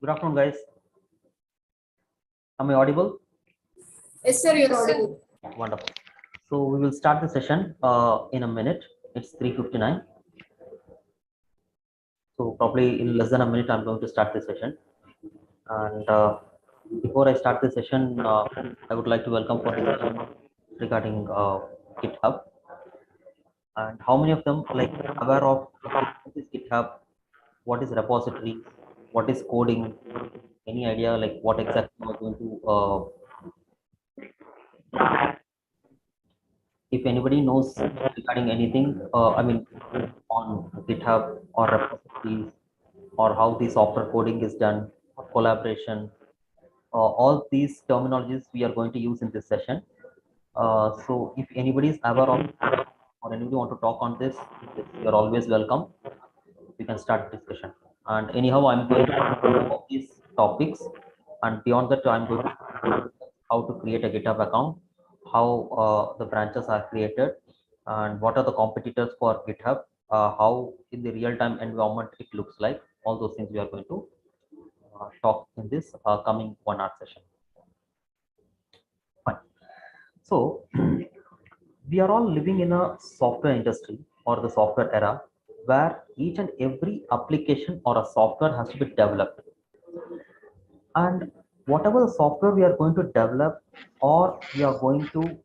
Good afternoon, guys. Am I audible? Yes, sir, you're audible. Wonderful. So we will start the session in a minute. It's 3:59. So probably in less than a minute, I'm going to start the session. And before I start the session, I would like to welcome for the session regarding GitHub. And how many of them like aware of what is GitHub, what is repository, what is coding? Any idea like what exactly we are going to if anybody knows regarding anything, on GitHub or repositories or how the software coding is done, or collaboration, all these terminologies we are going to use in this session. So if anybody is aware of or anybody want to talk on this, you're always welcome. We can start discussion. And anyhow, I'm going to cover all these topics, and beyond that, I'm going to how to create a GitHub account, how the branches are created, and what are the competitors for GitHub, how in the real-time environment it looks like. All those things we are going to talk in this coming 1 hour session. Fine. So we are all living in a software industry or the software era where each and every application or a software has to be developed, and whatever the software we are going to develop or we are going to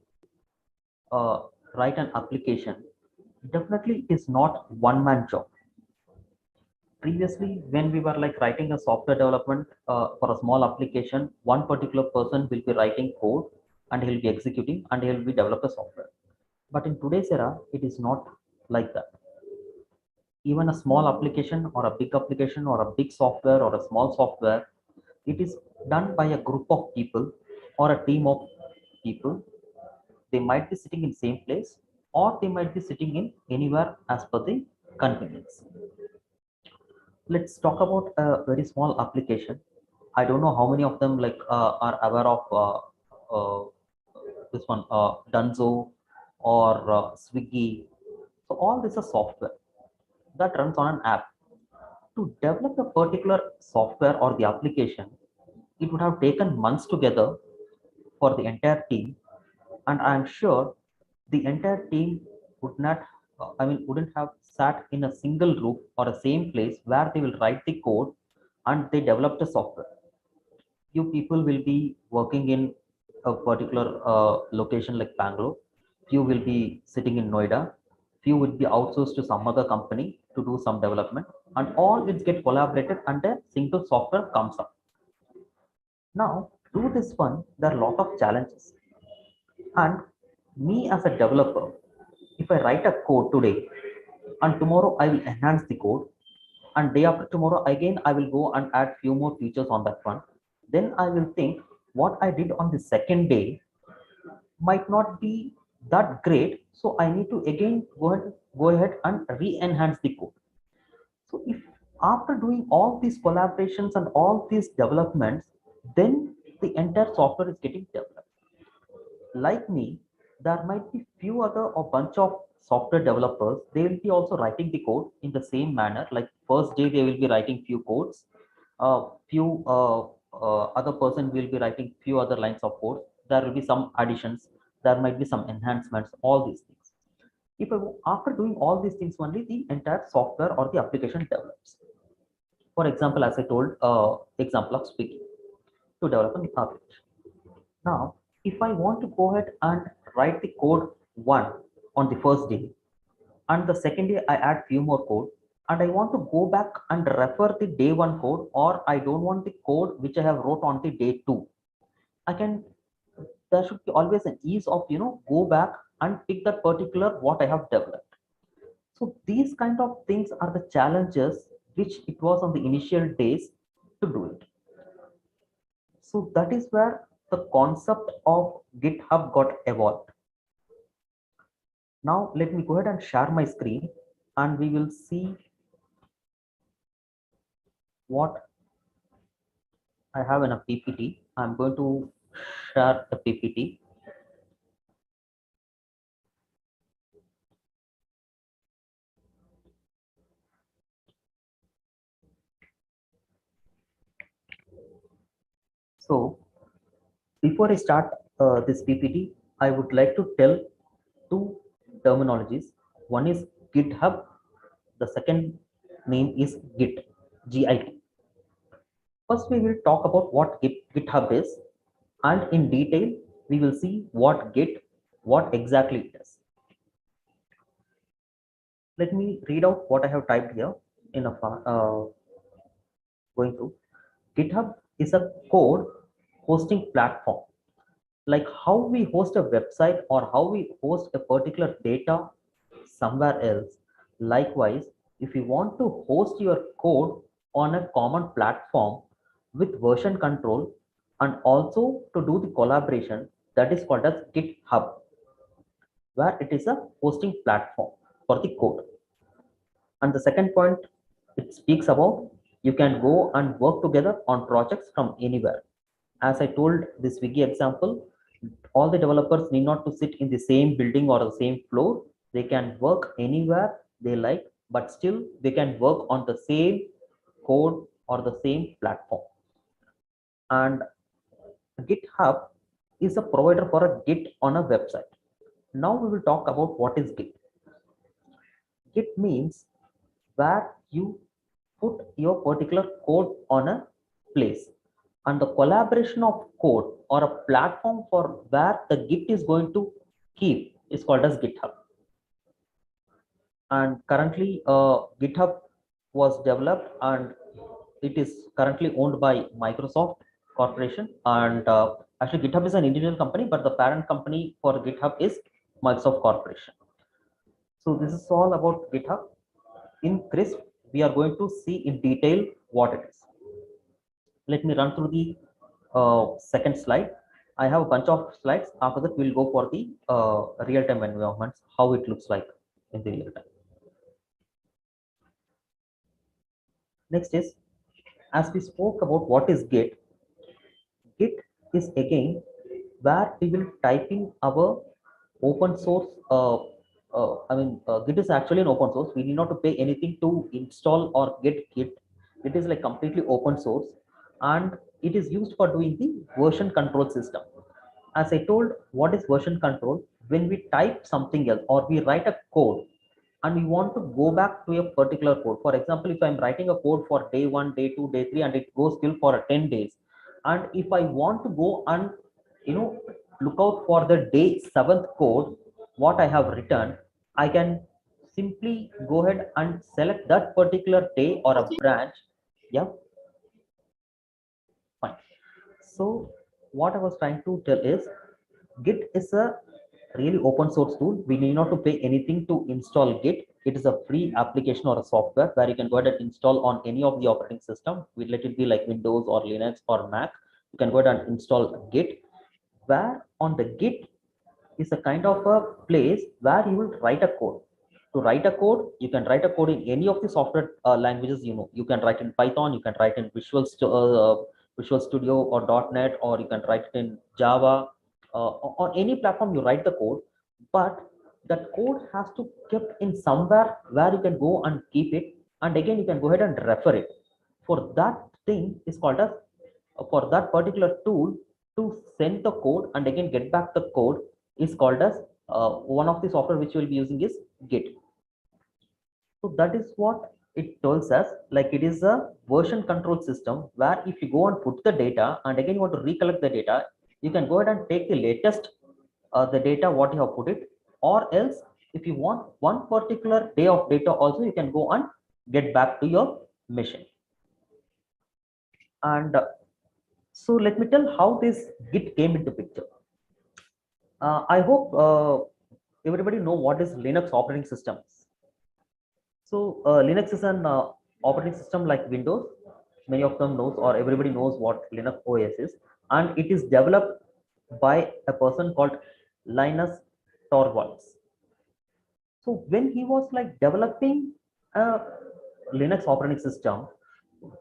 uh, write an application, definitely is not one man job. Previously when we were like writing a software development for a small application, one particular person will be writing code and he'll be executing and he'll be develop a software. But in today's era it is not like that. Even a small application or a big application or a big software or a small software, it is done by a group of people or a team of people. They might be sitting in same place or they might be sitting in anywhere as per the convenience. Let's talk about a very small application. I don't know how many of them like are aware of uh, this one, Dunzo or Swiggy. So all this is software that runs on an app. To develop a particular software or the application, it would have taken months together for the entire team, and I'm sure the entire team would not, wouldn't have sat in a single room or a same place where they will write the code and they develop the software. Few people will be working in a particular location like Bangalore. Few will be sitting in Noida. Few will be outsourced to some other company to do some development, and all it get collaborated and a single software comes up. Now, to this one, there are a lot of challenges. And me as a developer, if I write a code today and tomorrow I will enhance the code, and day after tomorrow again I will go and add few more features on that one, then I will think what I did on the second day might not be that great. So I need to again go ahead and re-enhance the code. So if after doing all these collaborations and all these developments, then the entire software is getting developed. Like me, there might be few other or bunch of software developers. They will be also writing the code in the same manner. Like first day they will be writing few codes, few other person will be writing few other lines of code. There will be some additions. There might be some enhancements. All these things. If I, after doing all these things, only the entire software or the application develops. For example, as I told, example of Swiggy to develop an application. Now, if I want to go ahead and write the code one on the first day, and the second day I add few more code, and I want to go back and refer the day one code, or I don't want the code which I have wrote on the day two, I can. There should be always an ease of go back and pick that particular what I have developed. So these kind of things are the challenges which it was on the initial days to do it. So that is where the concept of GitHub got evolved. Now let me go ahead and share my screen and we will see what I have in a PPT. I'm going to share the PPT. So before I start this PPT, I would like to tell two terminologies. One is GitHub. The second name is Git, Git. First, we will talk about what GitHub is, and in detail, we will see what exactly it is. Let me read out what I have typed here in a going through. GitHub is a code hosting platform, like how we host a website or how we host a particular data somewhere else. Likewise, if you want to host your code on a common platform with version control and also to do the collaboration, that is called as GitHub, where it is a hosting platform for the code. And the second point, it speaks about you can go and work together on projects from anywhere. As I told this Wiki example, all the developers need not to sit in the same building or the same floor. They can work anywhere they like, but still they can work on the same code or the same platform. And GitHub is a provider for a Git on a website. Now we will talk about what is Git. Git means where you put your particular code on a place, and the collaboration of code or a platform for where the Git is going to keep is called as GitHub. And currently GitHub was developed and it is currently owned by Microsoft Corporation, and actually GitHub is an individual company, but the parent company for GitHub is Microsoft Corporation. So this is all about GitHub. In crisp, we are going to see in detail what it is. Let me run through the second slide. I have a bunch of slides. After that, we'll go for the real-time environments, how it looks like in the real time. Next is, as we spoke about what is Git, Git is again where we will type in our open source. Git is actually an open source. We need not to pay anything to install or get Git. It is like completely open source, and it is used for doing the version control system. As I told, what is version control? When we type something else or we write a code and we want to go back to a particular code. For example, if I'm writing a code for day 1, day 2, day 3, and it goes still for 10 days, and if I want to go and look out for the day 7th code, what I have written, I can simply go ahead and select that particular day or a branch. Yeah, fine. So what I was trying to tell is Git is a really open source tool. We need not to pay anything to install Git. It is a free application or a software where you can go ahead and install on any of the operating system. We let it be like Windows or Linux or Mac. You can go ahead and install Git, where on the Git is a kind of a place where you will write a code. To write a code, you can write a code in any of the software languages. You can write in Python, you can write in Visual Studio or .NET, or you can write it in Java. On any platform, you write the code, but that code has to kept in somewhere where you can go and keep it, and again you can go ahead and refer it. For that thing is called as for that particular tool to send the code and again get back the code is called as one of the software which we'll be using is Git. So that is what it tells us, like it is a version control system where if you go and put the data and again you want to recollect the data, you can go ahead and take the latest the data what you have put it, or else if you want one particular day of data also, you can go and get back to your machine. And so let me tell how this Git came into picture. I hope everybody know what is Linux operating system. So Linux is an operating system like Windows. Many of them knows, or everybody knows what Linux OS is, and it is developed by a person called Linus Torvalds. So when he was like developing a Linux operating system,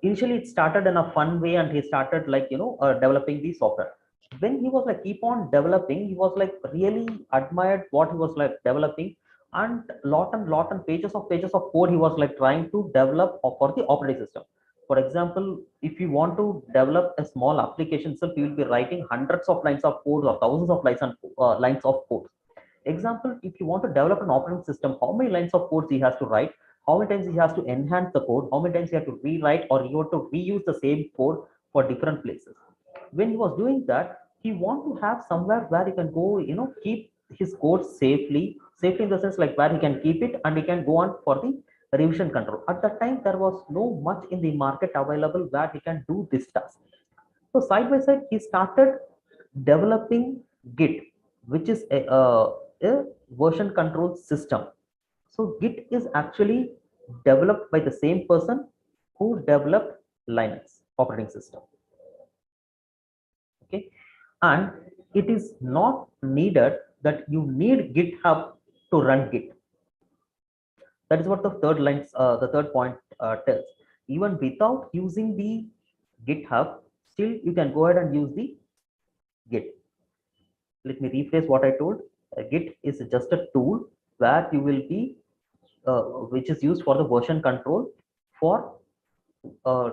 initially it started in a fun way, and he started like developing the software. When he was like keep on developing, he was like really admired what he was like developing, and lot and pages of code he was like trying to develop for the operating system. For example, if you want to develop a small application itself, you will be writing hundreds of lines of code or thousands of lines of code. Example, if you want to develop an operating system, how many lines of codes he has to write, how many times he has to enhance the code, how many times he has to rewrite, or you want to reuse the same code for different places. When he was doing that, he want to have somewhere where he can go, keep his code safely in the sense like where he can keep it and he can go on for the revision control. At that time, there was no much in the market available where he can do this task. So side by side, he started developing Git, which is a version control system. So Git is actually developed by the same person who developed Linux operating system. Okay, and it is not needed that you need GitHub to run Git. That is what the third point tells. Even without using the GitHub, still you can go ahead and use the Git. Let me rephrase what I told. Git is just a tool where you will be, which is used for the version control for uh,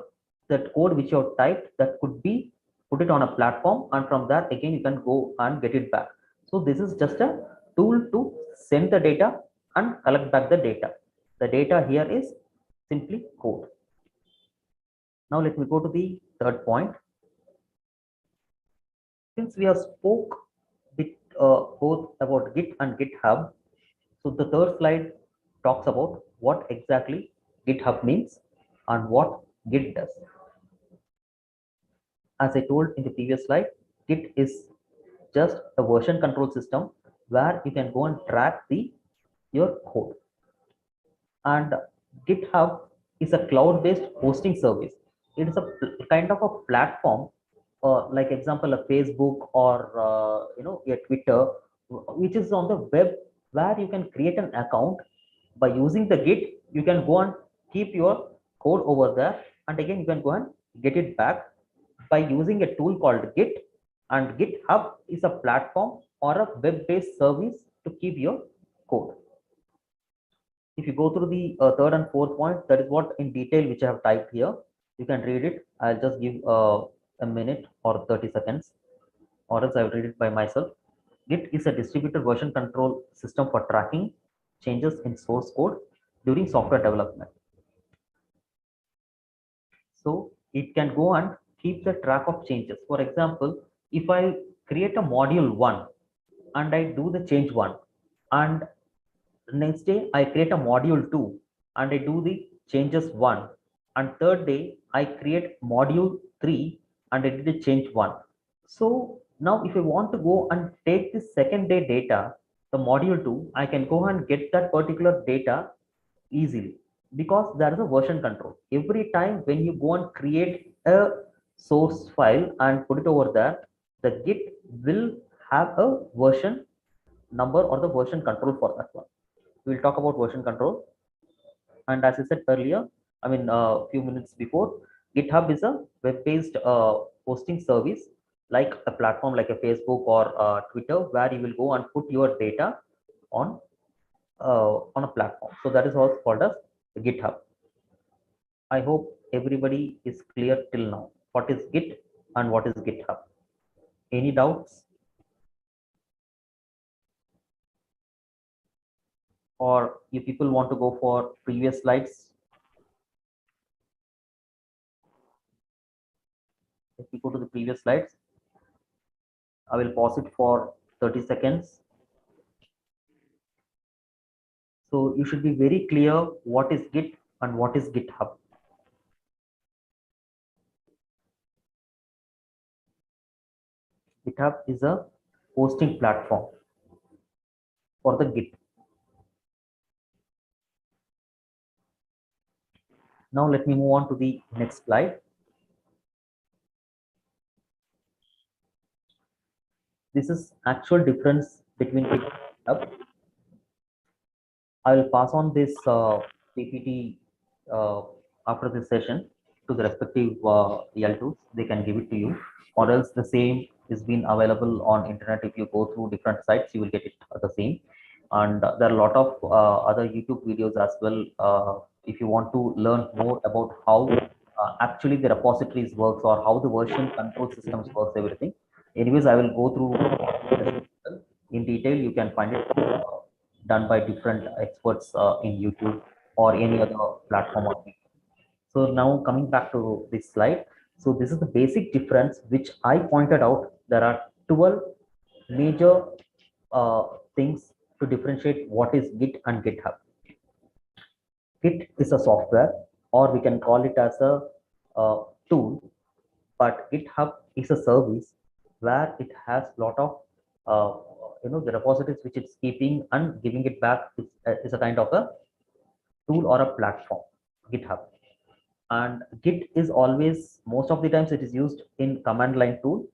that code which you have typed, that could be put it on a platform, and from there again you can go and get it back. So this is just a tool to send the data and collect back the data. The data here is simply code. Now let me go to the third point. Since we have spoke bit both about Git and GitHub, so the third slide talks about what exactly GitHub means and what Git does. As I told in the previous slide, Git is just a version control system where you can go and track your code. And GitHub is a cloud-based hosting service. It is a kind of a platform, like example a Facebook or a Twitter, which is on the web, where you can create an account by using the Git. You can go and keep your code over there, and again you can go and get it back by using a tool called Git. And GitHub is a platform or a web-based service to keep your code. If you go through the third and fourth point, that is what in detail which I have typed here. You can read it. I'll just give a minute or 30 seconds, or else I'll read it by myself. Git is a distributed version control system for tracking changes in source code during software development. So it can go and keep the track of changes. For example, if I create a module 1 and I do the change 1, and next day I create a module 2 and I do the changes 1, and third day I create module 3 and I did the change 1. So now if I want to go and take the second day data, the module 2, I can go and get that particular data easily, because there is a version control. Every time when you go and create a source file and put it over there, the Git will have a version number or the version control for that one. We'll talk about version control. And as I said earlier, I mean a few minutes before, GitHub is a web-based hosting service, like a platform like a Facebook or Twitter, where you will go and put your data on a platform. So that is what's called as GitHub. I hope everybody is clear till now. What is Git and what is GitHub? Any doubts? Or if people want to go for previous slides, if we go to the previous slides, I will pause it for 30 seconds. So you should be very clear what is Git and what is GitHub. GitHub is a hosting platform for the Git. Now let me move on to the next slide. This is actual difference between Git and GitHub. I will pass on this PPT after this session to the respective L2s. They can give it to you, or else the same is been available on internet. If you go through different sites, you will get it the same. And there are a lot of other YouTube videos as well. If you want to learn more about how actually the repositories works or how the version control systems works, everything. Anyways, I will go through this in detail. You can find it done by different experts in YouTube or any other platform or thing. So now coming back to this slide. So this is the basic difference which I pointed out. There are 12 major uh, things to differentiate what is Git and GitHub. Git is a software, or we can call it as a tool, but GitHub is a service where it has a lot of the repositories which it's keeping and giving it back is a kind of a tool or a platform. GitHub. And Git is always, most of the times it is used in command line tool,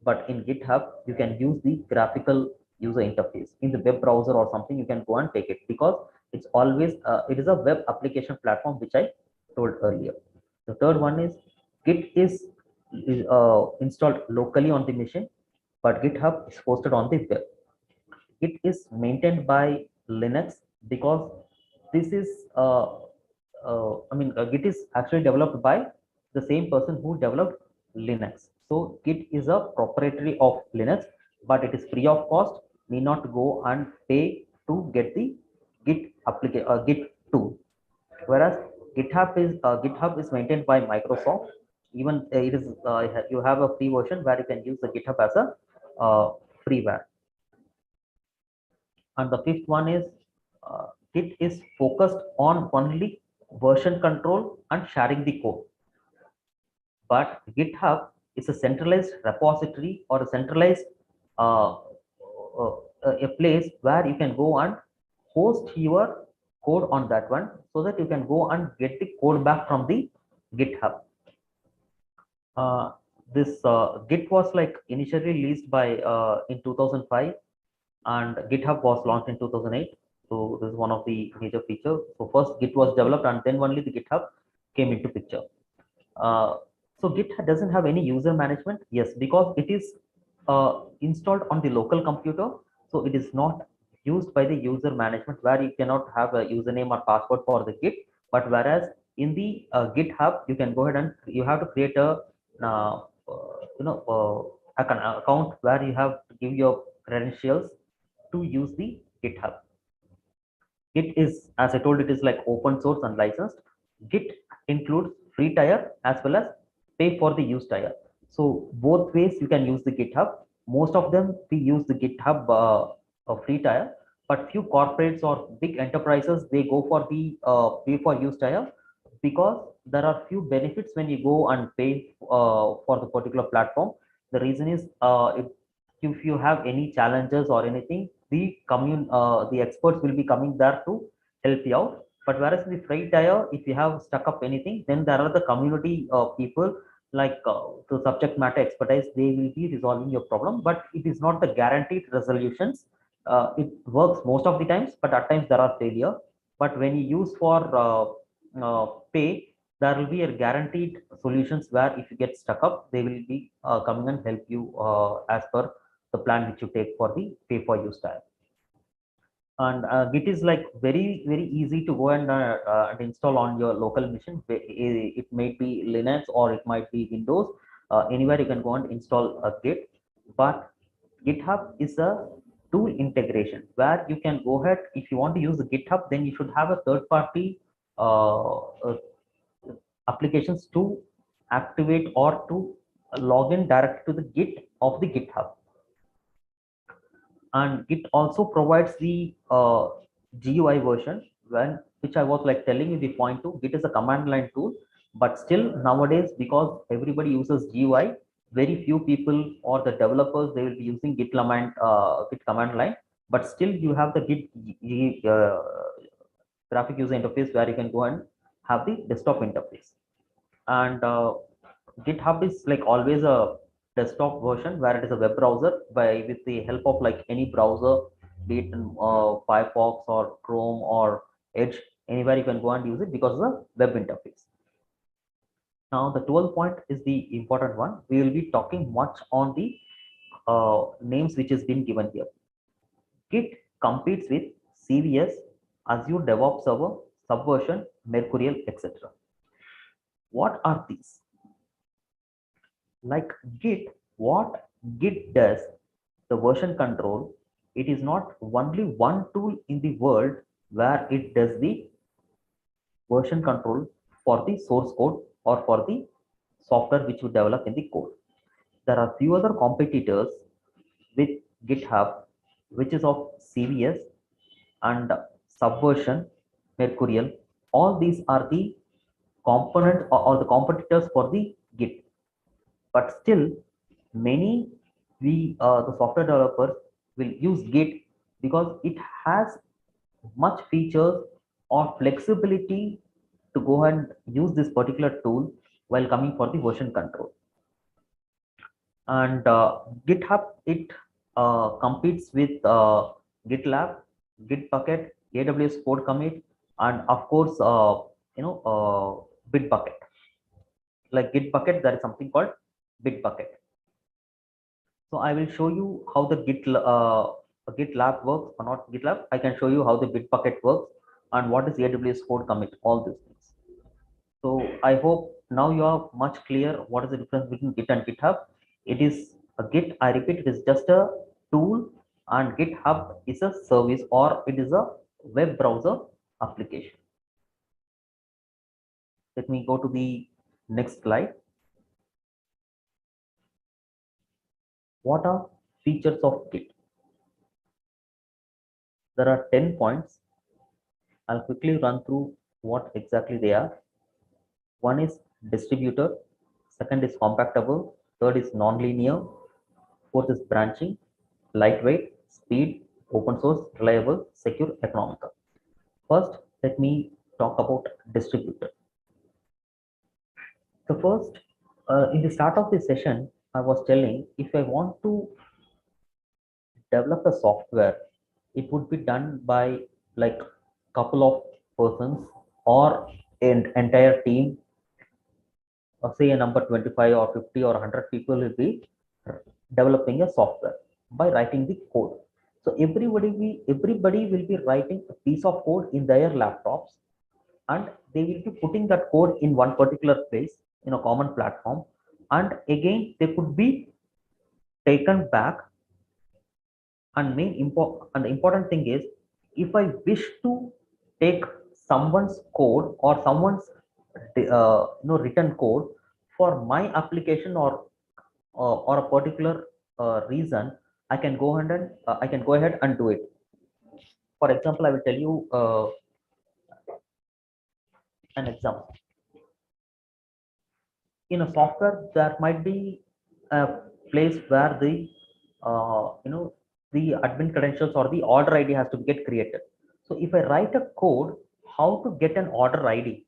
but in GitHub you can use the graphical user interface in the web browser or something. You can go and take it because it's always it is a web application platform, which I told earlier. The third one is Git is installed locally on the machine, but GitHub is hosted on the web. It is maintained by Linux because this is Git is actually developed by the same person who developed Linux. So Git is a proprietary of Linux, but it is free of cost. Need not go and pay to get the Git tool. Whereas GitHub is maintained by Microsoft. Even it is you have a free version where you can use the GitHub as a freeware. And the fifth one is Git is focused on only version control and sharing the code. But GitHub is a centralized repository or a centralized a place where you can go and host your code on that one, so that you can go and get the code back from the GitHub. This Git was like initially released by in 2005, and GitHub was launched in 2008. So this is one of the major features. So first Git was developed, and then only the GitHub came into picture. So Git doesn't have any user management. Yes, because it is installed on the local computer, so it is not used by the user management, where you cannot have a username or password for the Git. But whereas in the GitHub, you can go ahead and you have to create a uh, account where you have to give your credentials to use the GitHub. Git is, as I told, it is like open source and licensed. Git includes free tier as well as pay for the use tier. So both ways you can use the GitHub. Most of them we use the GitHub free tier, but few corporates or big enterprises, they go for the pay for use tier, because there are few benefits when you go and pay for the particular platform. The reason is if you have any challenges or anything, the experts will be coming there to help you out. But whereas in the free tier, if you have stuck up anything, then there are the community people, like the subject matter expertise, they will be resolving your problem. But it is not the guaranteed resolutions. It works most of the times, but at times there are failure. But when you use for pay, there will be a guaranteed solutions, where if you get stuck up, they will be coming and help you as per the plan which you take for the pay for use type. And Git is like very easy to go and install on your local machine. It might be Linux or it might be Windows. Anywhere you can go and install a Git. But GitHub is a tool integration, where you can go ahead, if you want to use the GitHub, then you should have a third party applications to activate or to log in direct to the Git of the GitHub. And Git also provides the GUI version, which I was like telling you the point to. Git is a command line tool, but still nowadays, because everybody uses GUI, very few people or the developers, they will be using Git command line. But still you have the Git graphic user interface, where you can go and have the desktop interface. And GitHub is like always a desktop version, where it is a web browser, by with the help of like any browser, be it in Firefox or Chrome or Edge, anywhere you can go and use it, because of the web interface. Now the 12th point is the important one. We will be talking much on the names which has been given here. Git competes with CVS, Azure DevOps Server, Subversion, Mercurial, etc. What are these? Like Git, what Git does, the version control, it is not only one tool in the world where it does the version control for the source code or for the software which you develop in the code. There are few other competitors with GitHub, which is of CVS and Subversion, Mercurial. All these are the component or the competitors for the Git. But still, many the software developers will use Git because it has much features or flexibility to go and use this particular tool while coming for the version control. And GitHub, it competes with GitLab, Gitbucket, AWS code commit, and of course Bitbucket. Like Gitbucket, there is something called Bitbucket. So I will show you how the GitLab works, or not GitLab. I can show you how the Bitbucket works and what is AWS code commit, all these things. So I hope now you are much clear what is the difference between Git and GitHub. It is a Git, I repeat, it is just a tool, and GitHub is a service, or it is a web browser application. Let me go to the next slide. What are features of Git? There are 10 points. I'll quickly run through what exactly they are. One is distributor, second is compactable, third is non-linear, fourth is branching, lightweight, speed, open source, reliable, secure, economical. First, let me talk about distributor. So first, in the start of this session, I was telling if I want to develop a software, it would be done by like couple of persons or an entire team, or say a number 25 or 50 or 100 people will be developing a software by writing the code. So everybody will be writing a piece of code in their laptops, and they will be putting that code in one particular place in a common platform, and again they could be taken back. And the important thing is, if I wish to take someone's code or someone's written code for my application, or a particular reason, I can go ahead and do it. For example, I will tell you an example. In a software, there might be a place where the admin credentials or the order ID has to get created. So if I write a code how to get an order ID,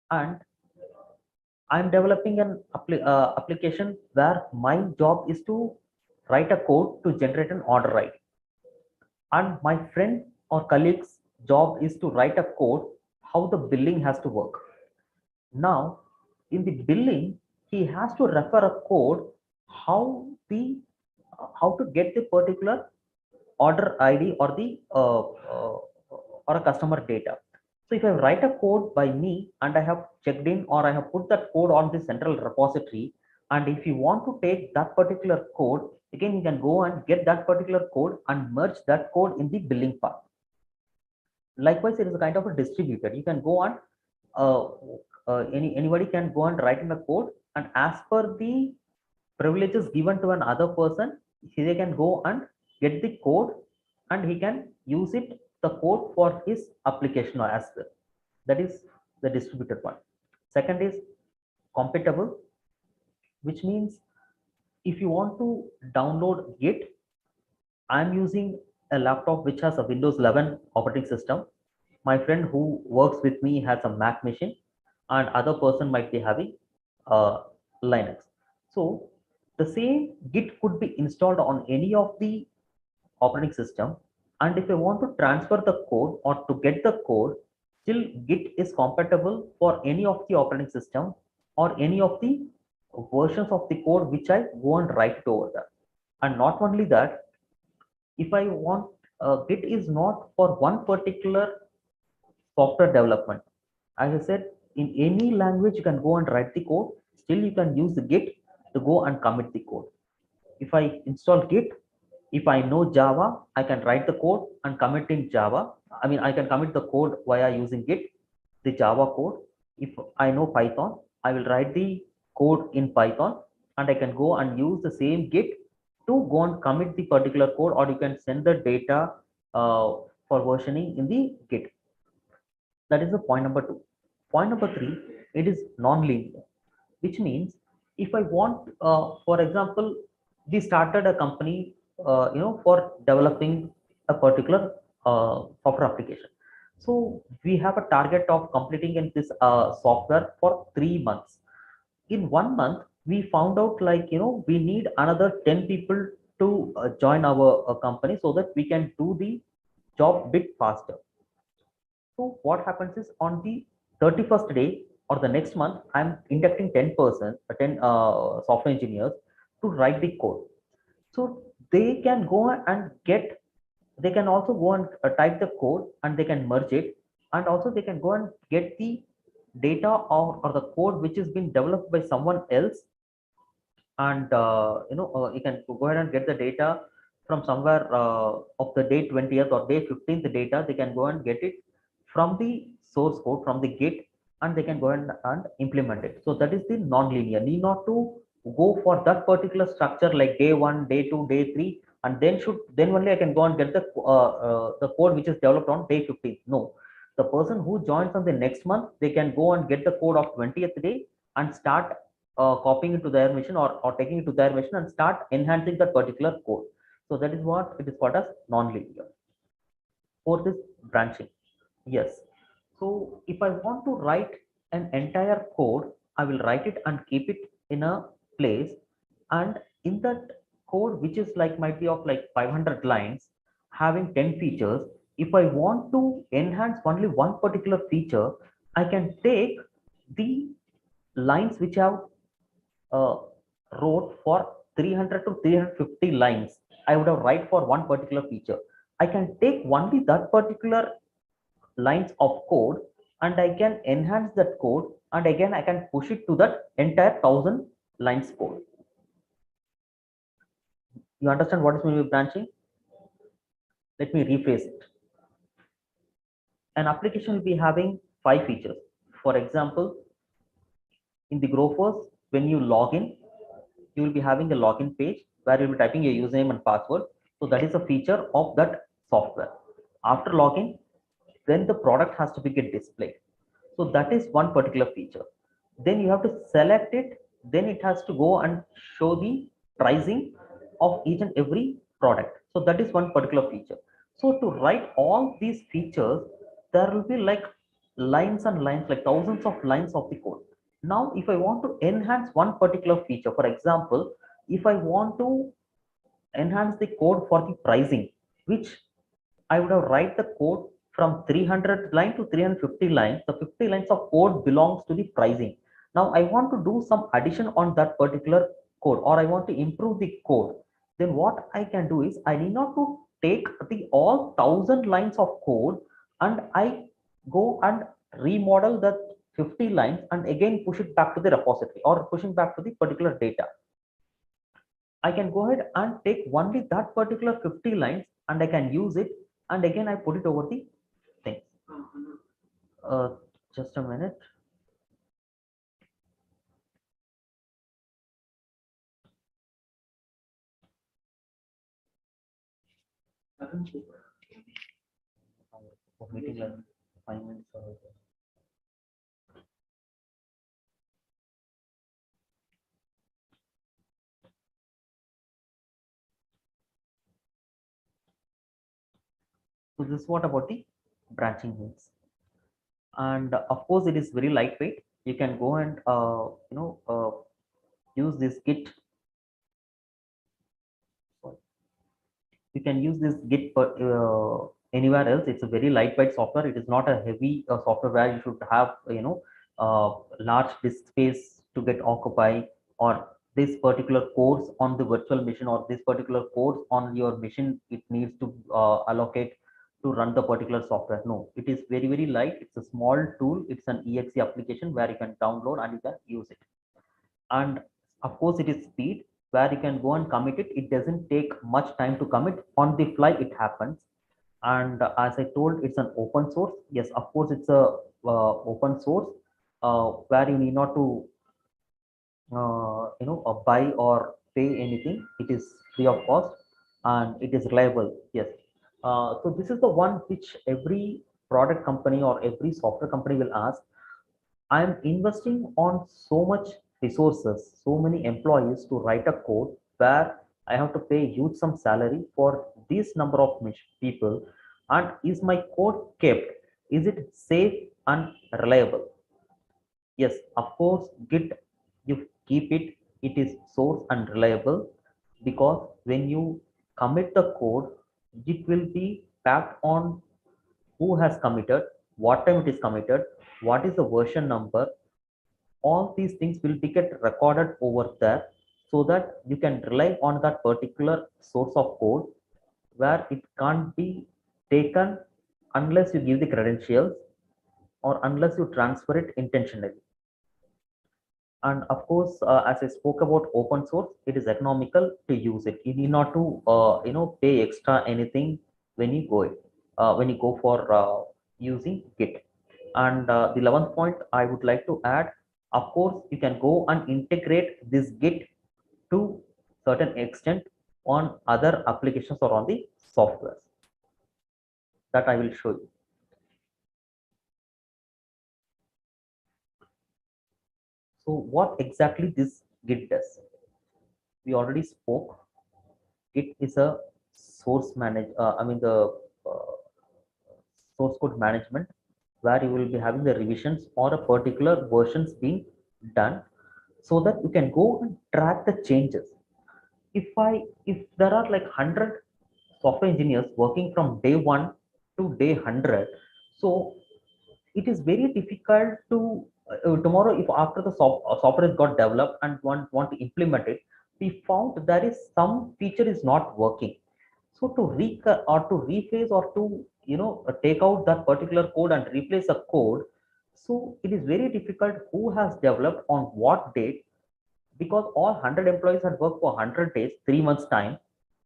and I'm developing an application where my job is to write a code to generate an order ID, and my friend or colleague's job is to write a code how the billing has to work. Now, in the billing, he has to refer a code how the how to get the particular order ID or the or a customer data. So if I write a code by me and I have checked in, or I have put that code on the central repository, and if you want to take that particular code, again you can go and get that particular code and merge that code in the billing part. Likewise, it is a kind of a distributor. You can go on, anybody can go and write in the code, and as per the privileges given to another person, they can go and get the code, and he can use it, the code, for his application as well. That is the distributed one. Second is compatible, which means if you want to download Git, I'm using a laptop which has a Windows 11 operating system. My friend who works with me has a Mac machine, and other person might be having Linux. So the same Git could be installed on any of the operating system, and if I want to transfer the code or to get the code, still Git is compatible for any of the operating system or any of the versions of the code which I go and write it over there. And not only that, if I want, Git is not for one particular software development. As I said, In any language, you can go and write the code. Still, you can use the Git to go and commit the code. If I install Git, if I know Java, I can write the code and commit in Java. I mean, I can commit the code via using Git, the Java code. If I know Python, I will write the code in Python, and I can go and use the same Git to go and commit the particular code, or you can send the data for versioning in the Git. That is the point number two. Point number three, it is non-linear, which means if I want, for example, we started a company, for developing a particular software application. So we have a target of completing in this software for 3 months. In 1 month, we found out, like, we need another 10 people to join our company so that we can do the job bit faster. So what happens is, on the 31st day or the next month, I'm inducting 10%, 10 software engineers to write the code. So they can go and get, they can also go and type the code, and they can merge it, and also they can go and get the data, or the code which has been developed by someone else. And you can go ahead and get the data from somewhere of the day 20th or day 15th data. They can go and get it from the source code from the Git, and they can go ahead and implement it. So that is the non-linear. Need not to go for that particular structure like day one, day two, day three, and then only I can go and get the code which is developed on day 15th. No, the person who joins on the next month, they can go and get the code of 20th day and start copying it to their machine, or taking it to their machine and start enhancing that particular code. So that is what it is called as non-linear. For this branching, yes. So if I want to write an entire code, I will write it and keep it in a place. And in that code, which is like might be of like 500 lines, having 10 features, if I want to enhance only one particular feature, I can take the lines which have uh, wrote for 300 to 350 lines. I would have write for one particular feature. I can take only that particular lines of code, and I can enhance that code, and again I can push it to that entire 1,000 lines code. You understand what is meant by branching? Let me rephrase it. An application will be having 5 features. For example, in the Grofers, when you log in, you will be having a login page where you'll be typing your username and password. So that is a feature of that software. After login, then the product has to be get displayed. So that is one particular feature. Then you have to select it. Then it has to go and show the pricing of each and every product. So that is one particular feature. So to write all these features, there will be like lines and lines, like thousands of lines of the code. Now, if I want to enhance one particular feature, for example, if I want to enhance the code for the pricing, which I would have write the code from 300 line to 350 lines. The 50 lines of code belongs to the pricing. Now I want to do some addition on that particular code, or I want to improve the code. Then what I can do is, I need not to take the all 1,000 lines of code, and I go and remodel that 50 lines and again push it back to the repository, or pushing back to the particular data. I can go ahead and take only that particular 50 lines, and I can use it, and again I put it over the thing. Uh, just a minute. Meeting like 5 minutes. So this is what about the branching means. And of course, it is very lightweight. You can go and use this Git. You can use this Git anywhere else. It's a very lightweight software. It is not a heavy software where you should have large disk space to get occupy, or this particular course on the virtual machine, or this particular course on your machine it needs to allocate. to run the particular software. No, it is very, very light. It's a small tool. It's an exe application where you can download and you can use it. And of course, it is speed where you can go and commit it. It doesn't take much time to commit. On the fly, it happens. And as I told, it's an open source. Yes, of course, it's a open source where you need not to buy or pay anything. It is free of cost and it is reliable. Yes. So this is the one which every product company or every software company will ask. I am investing on so much resources, so many employees to write a code where I have to pay huge some salary for this number of people, and is my code kept, is it safe and reliable? Yes, of course, Git, you keep it, it is source and reliable, because when you commit the code, it will be backed on who has committed, what time it is committed, what is the version number. All these things will be get recorded over there, so that you can rely on that particular source of code, where it can't be taken unless you give the credentials or unless you transfer it intentionally. And of course, as I spoke about open source, it is economical to use it. You need not to pay extra anything when you go for using Git. And the 11th point I would like to add, of course, you can go and integrate this Git to certain extent on other applications or on the software that I will show you. So what exactly this Git does, we already spoke. Git is a source manage. The uh, source code management, where you will be having the revisions or a particular versions being done, so that you can go and track the changes. If there are like 100 software engineers working from day 1 to day 100, so it is very difficult to tomorrow, if after the software has got developed and want to implement it, we found there is some feature is not working. So to or to rephrase or to take out that particular code and replace a code, so it is very difficult who has developed on what date, because all 100 employees had worked for 100 days, 3 months time,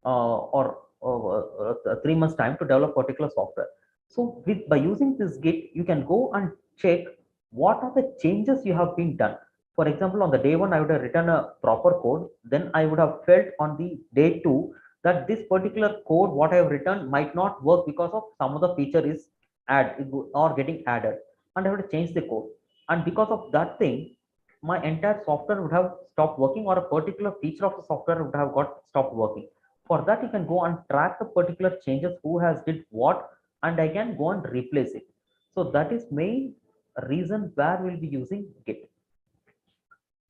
or 3 months time to develop particular software. So with by using this Git, you can go and check what are the changes you have been done. For example, on the day 1, I would have written a proper code. Then I would have felt on the day 2 that this particular code, what I have written, might not work because of some of the feature is or getting added, and I have to change the code. And because of that thing, my entire software would have stopped working, or a particular feature of the software would have got stopped working. For that, you can go and track the particular changes, who has did what, and I can go and replace it. So that is main reason where we'll be using Git.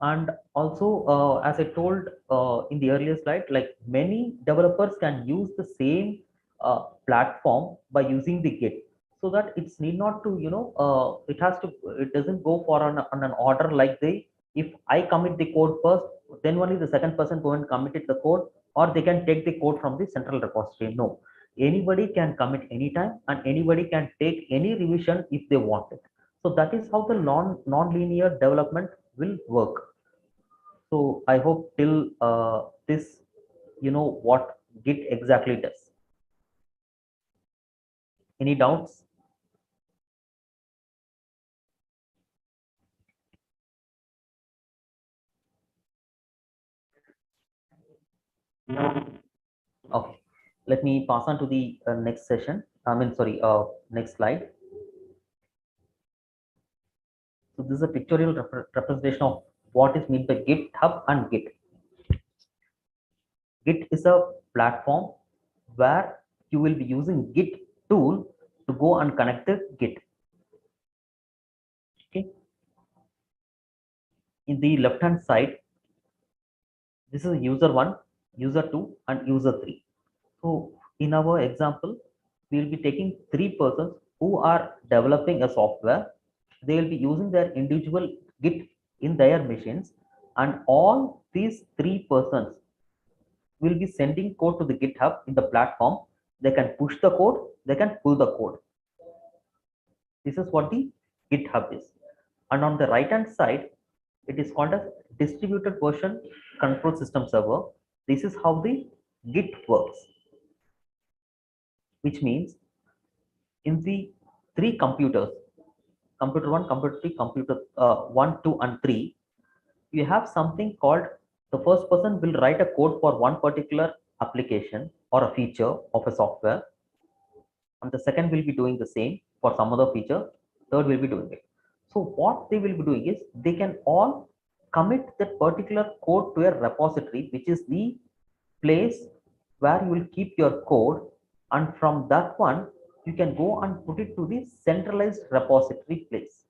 And also, as I told in the earlier slide, like many developers can use the same platform by using the Git, so that it's need not to it doesn't go for on an order, like the if I commit the code first, then only the second person go and commit it the code, or they can take the code from the central repository. No, anybody can commit anytime, and anybody can take any revision if they want it. So that is how the non-linear development will work. So I hope till this, what Git exactly does. Any doubts? Okay, let me pass on to the next session. Sorry, next slide. So this is a pictorial representation of what is meant by GitHub and Git. Git is a platform where you will be using Git tool to go and connect the Git. Okay. In the left hand side, this is user 1, user 2, and user 3. So in our example, we will be taking 3 persons who are developing a software. They will be using their individual Git in their machines, and all these 3 persons will be sending code to the GitHub in the platform, They can push the code, they can pull the code. This is what the GitHub is. And on the right hand side, it is called as distributed version control system server. This is how the Git works, which means in the three computers, computer 1, computer 3, computer 1, 2 and 3, you have something called, the first person will write a code for one particular application or a feature of a software, and the second will be doing the same for some other feature, third will be doing it. So what they will be doing is they can all commit that particular code to a repository, which is the place where you will keep your code, and from that one you can go and put it to the centralized repository place,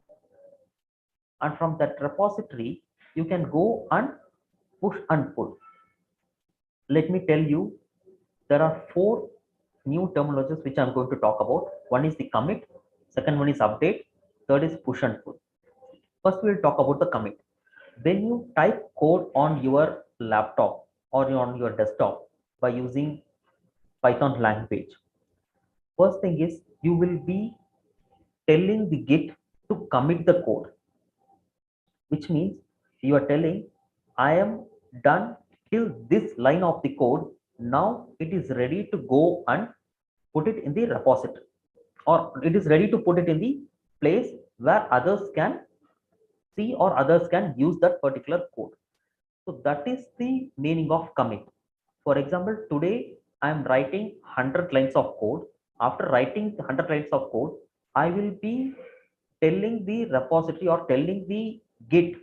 and from that repository you can go and push and pull. Let me tell you, there are four new terminologies which I'm going to talk about. One is the commit, second one is update, third is push and pull. First we'll talk about the commit. When you type code on your laptop or on your desktop by using Python language, first thing is you will be telling the Git to commit the code, which means you are telling, I am done till this line of the code. Now it is ready to go and put it in the repository, or it is ready to put it in the place where others can see or others can use that particular code. So that is the meaning of commit. For example, today I am writing 100 lines of code. After writing 100 lines of code, I will be telling the repository or telling the Git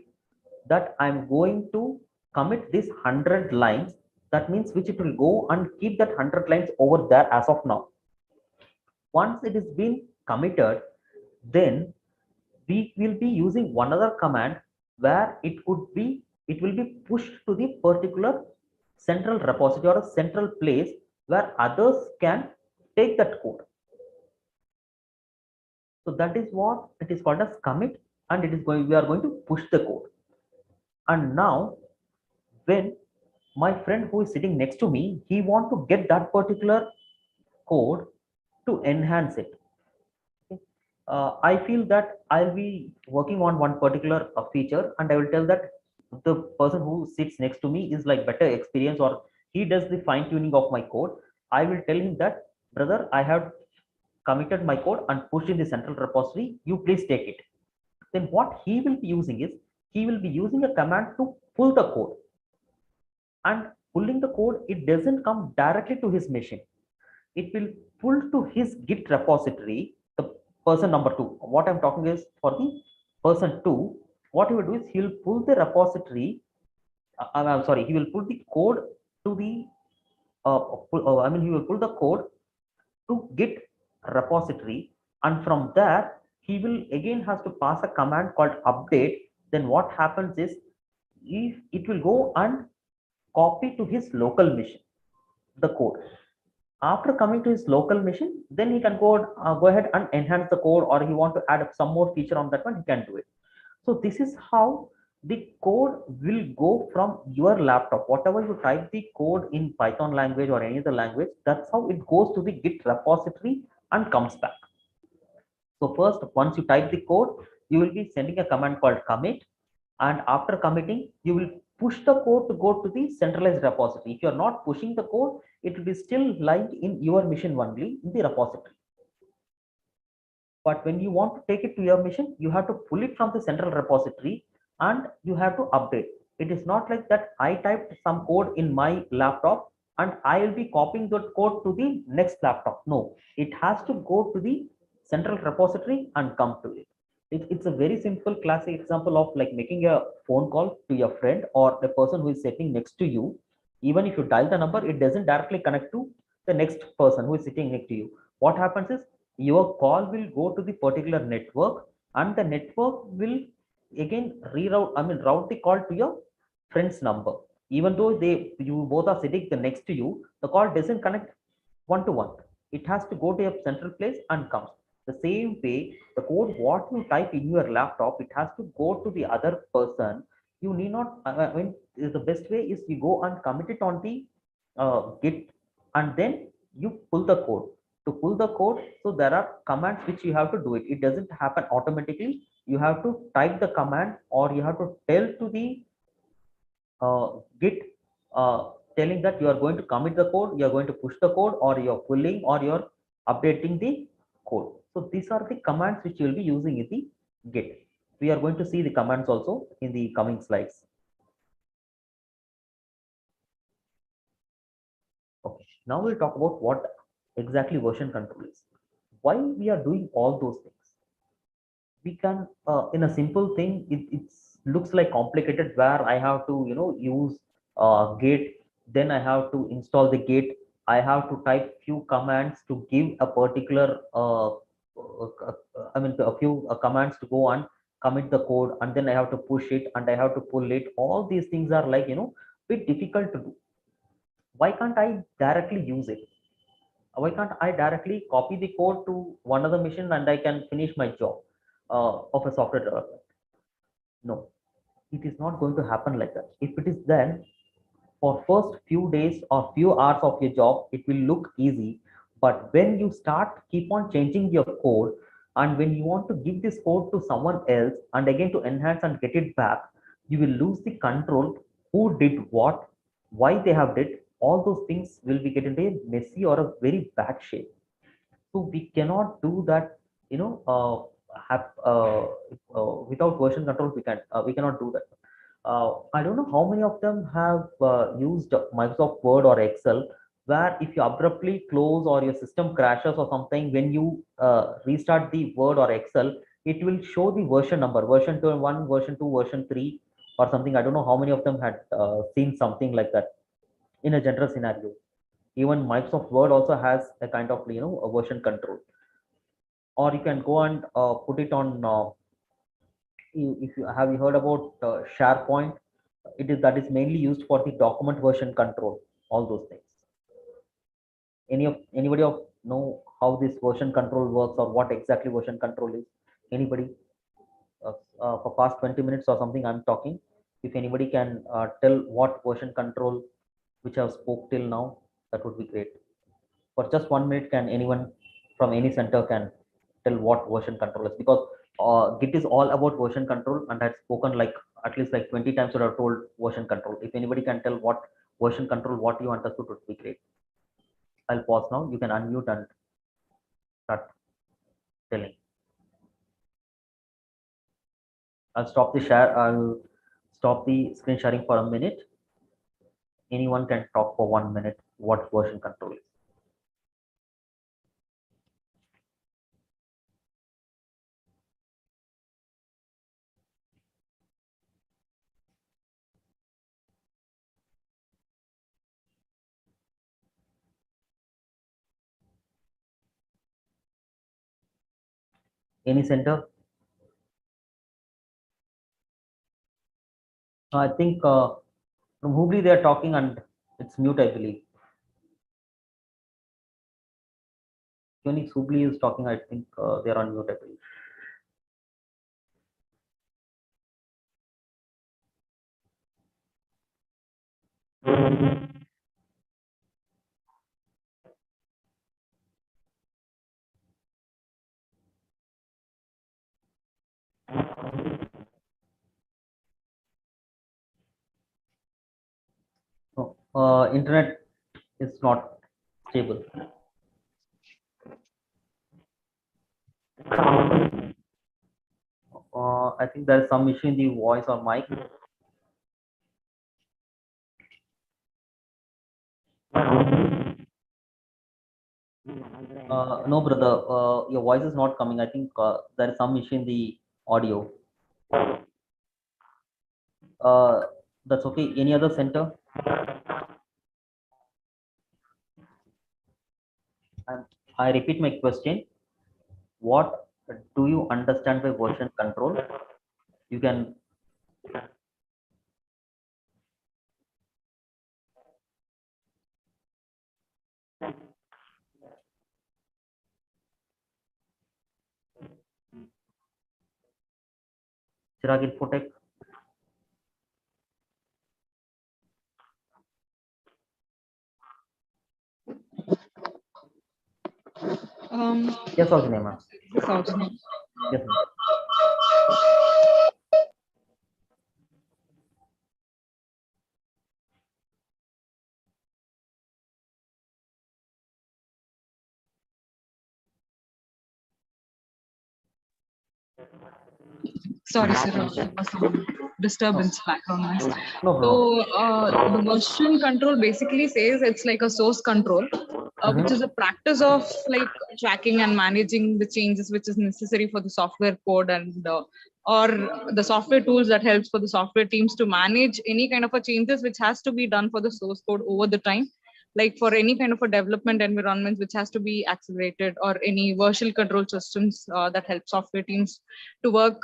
that I'm going to commit this 100 lines. That means which it will go and keep that 100 lines over there as of now. Once it is been committed, then we will be using one other command where it will be pushed to the particular central repository or a central place where others can take that code. So that is what it is called as commit, and it is going, we are going to push the code. And now when my friend who is sitting next to me, he want to get that particular code to enhance it. Okay. I feel that I'll be working on one particular feature, and I will tell that the person who sits next to me is like better experience, or he does the fine tuning of my code. I will tell him that, brother, I have committed my code and pushed in the central repository. You please take it. Then what he will be using is, he will be using a command to pull the code, and pulling the code, it doesn't come directly to his machine. It will pull to his Git repository, the person number 2. What I'm talking is for the person 2. What he will do is he will pull the repository, I'm sorry, he will pull the code to the he will pull the code to Git repository, and from there he will again has to pass a command called update. Then what happens is, if it will go and copy to his local machine the code. After coming to his local machine, then he can go ahead and enhance the code, or he want to add some more feature on that one, he can do it. So this is how the code will go from your laptop. Whatever you type the code in Python language or any other language, that's how it goes to the Git repository and comes back. So first, once you type the code, you will be sending a command called commit, and after committing, you will push the code to go to the centralized repository. If you are not pushing the code, it will be still lying in your machine only in the repository. But when you want to take it to your machine, you have to pull it from the central repository and you have to update. It is not like that I typed some code in my laptop and I will be copying that code to the next laptop. No, it has to go to the central repository and come to it. It's a very simple classic example of like making a phone call to your friend or the person who is sitting next to you. Even if you dial the number, it doesn't directly connect to the next person who is sitting next to you. What happens is, your call will go to the particular network, and the network will again route the call to your friend's number. Even though you both are sitting next to you, the call doesn't connect one to one. It has to go to a central place and comes. The same way, the code what you type in your laptop, it has to go to the other person. You need not, the best way is you go and commit it on the Git, and then you pull the code. To pull the code, so there are commands which you have to do it. It doesn't happen automatically. You have to type the command, or you have to tell to the git, telling that you are going to commit the code, you are going to push the code, or you're pulling, or you're updating the code. So these are the commands which you will be using in the git. We are going to see the commands also in the coming slides. Okay, now we'll talk about what exactly version control is, why we are doing all those things. We can, in a simple thing, it looks like complicated, where I have to, use gate, then I have to install the gate, I have to type few commands to give a particular I mean a few commands to go and commit the code, and then I have to push it, and I have to pull it. All these things are like, bit difficult to do. Why can't I directly use it? Why can't I directly copy the code to one other machine, and I can finish my job of a software development? No, it is not going to happen like that. If it is then, for first few days or few hours of your job, it will look easy. But when you start keep on changing your code, and when you want to give this code to someone else and again to enhance and get it back, you will lose the control. Who did what, why they have did, all those things will be get into a messy or a very bad shape. So we cannot do that, have without version control. We cannot do that. I don't know how many of them have used Microsoft Word or Excel, where if you abruptly close or your system crashes or something, when you restart the Word or Excel, it will show the version number, version 2 1, version 2, version 3, or something. I don't know how many of them had seen something like that in a general scenario. Even Microsoft Word also has a kind of, a version control. Or you can go and put it on, if you have, you heard about SharePoint. It is that is mainly used for the document version control, all those things. Anybody of know how this version control works, or what exactly version control is? Anybody? For past 20 minutes or something I'm talking. If anybody can tell what version control which I've spoke till now, that would be great. For just 1 minute, can anyone from any center can tell what version control is? Because git is all about version control, and I had spoken like at least like 20 times that I've told version control. If anybody can tell what version control, what you understood, would be great. I'll pause now. You can unmute and start telling. I'll stop the screen sharing for a minute. Anyone can talk for 1 minute what version control is. Any center? I think from Hubli they are talking, and it's mute, I believe. Phoenix Hubli is talking. I think they are on mute, I believe. No, internet is not stable. I think there is some issue in the voice or mic. No, brother, your voice is not coming. I think there is some issue in the audio. Uh, that's okay. Any other center? And I repeat my question. What do you understand by version control? You can. Chirag Infotech. Yes, Saujanya ma'am. Saujanya. Yes, ma'am. Sorry, sir, there was some disturbance background noise. No So problem. the version control basically says it's like a source control, which is a practice of like tracking and managing the changes which is necessary for the software code and or the software tools that helps for the software teams to manage any kind of a changes which has to be done for the source code over the time, like for any kind of a development environment which has to be accelerated, or any version control systems that help software teams to work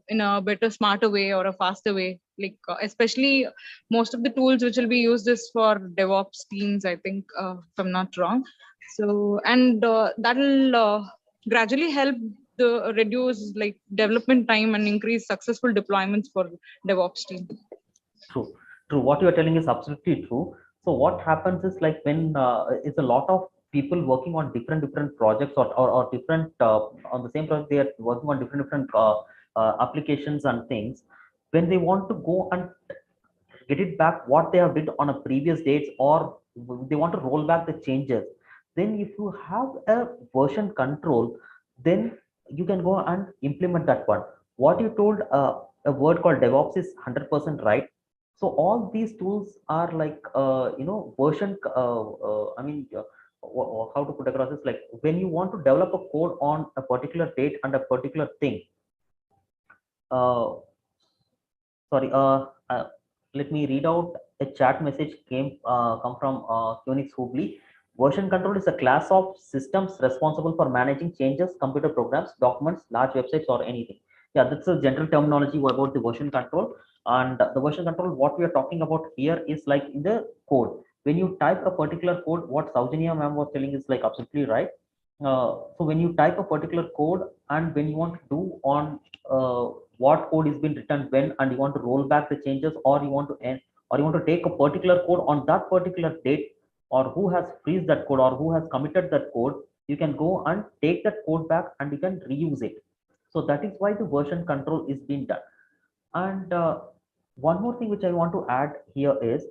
in a better, smarter way or a faster way. Like especially most of the tools which will be used is for DevOps teams, I think, if I'm not wrong. So, and that will gradually help the reduce like development time and increase successful deployments for DevOps team. True, true. What you are telling is absolutely true. So what happens is like when it's a lot of people working on different projects or different on the same project, they are working on different applications and things. When they want to go and get it back what they have did on a previous dates, or they want to roll back the changes, then if you have a version control, then you can go and implement that one. What you told, a word called DevOps is 100% right. So all these tools are like version how to put across is like when you want to develop a code on a particular date and a particular thing. uh, Sorry, let me read out a chat message come from Unix Hubli. Version control is a class of systems responsible for managing changes, computer programs, documents, large websites, or anything. Yeah, that's a general terminology about the version control. And the version control, what we are talking about here is like in the code. When you type a particular code, what Saujanya ma'am was telling is like absolutely right. So when you type a particular code and when you want to do on what code is been written when, and you want to roll back the changes, or you want to end, or you want to take a particular code on that particular date, or who has freeze that code or who has committed that code, you can go and take that code back and you can reuse it. So that is why the version control is being done. And one more thing which I want to add here is,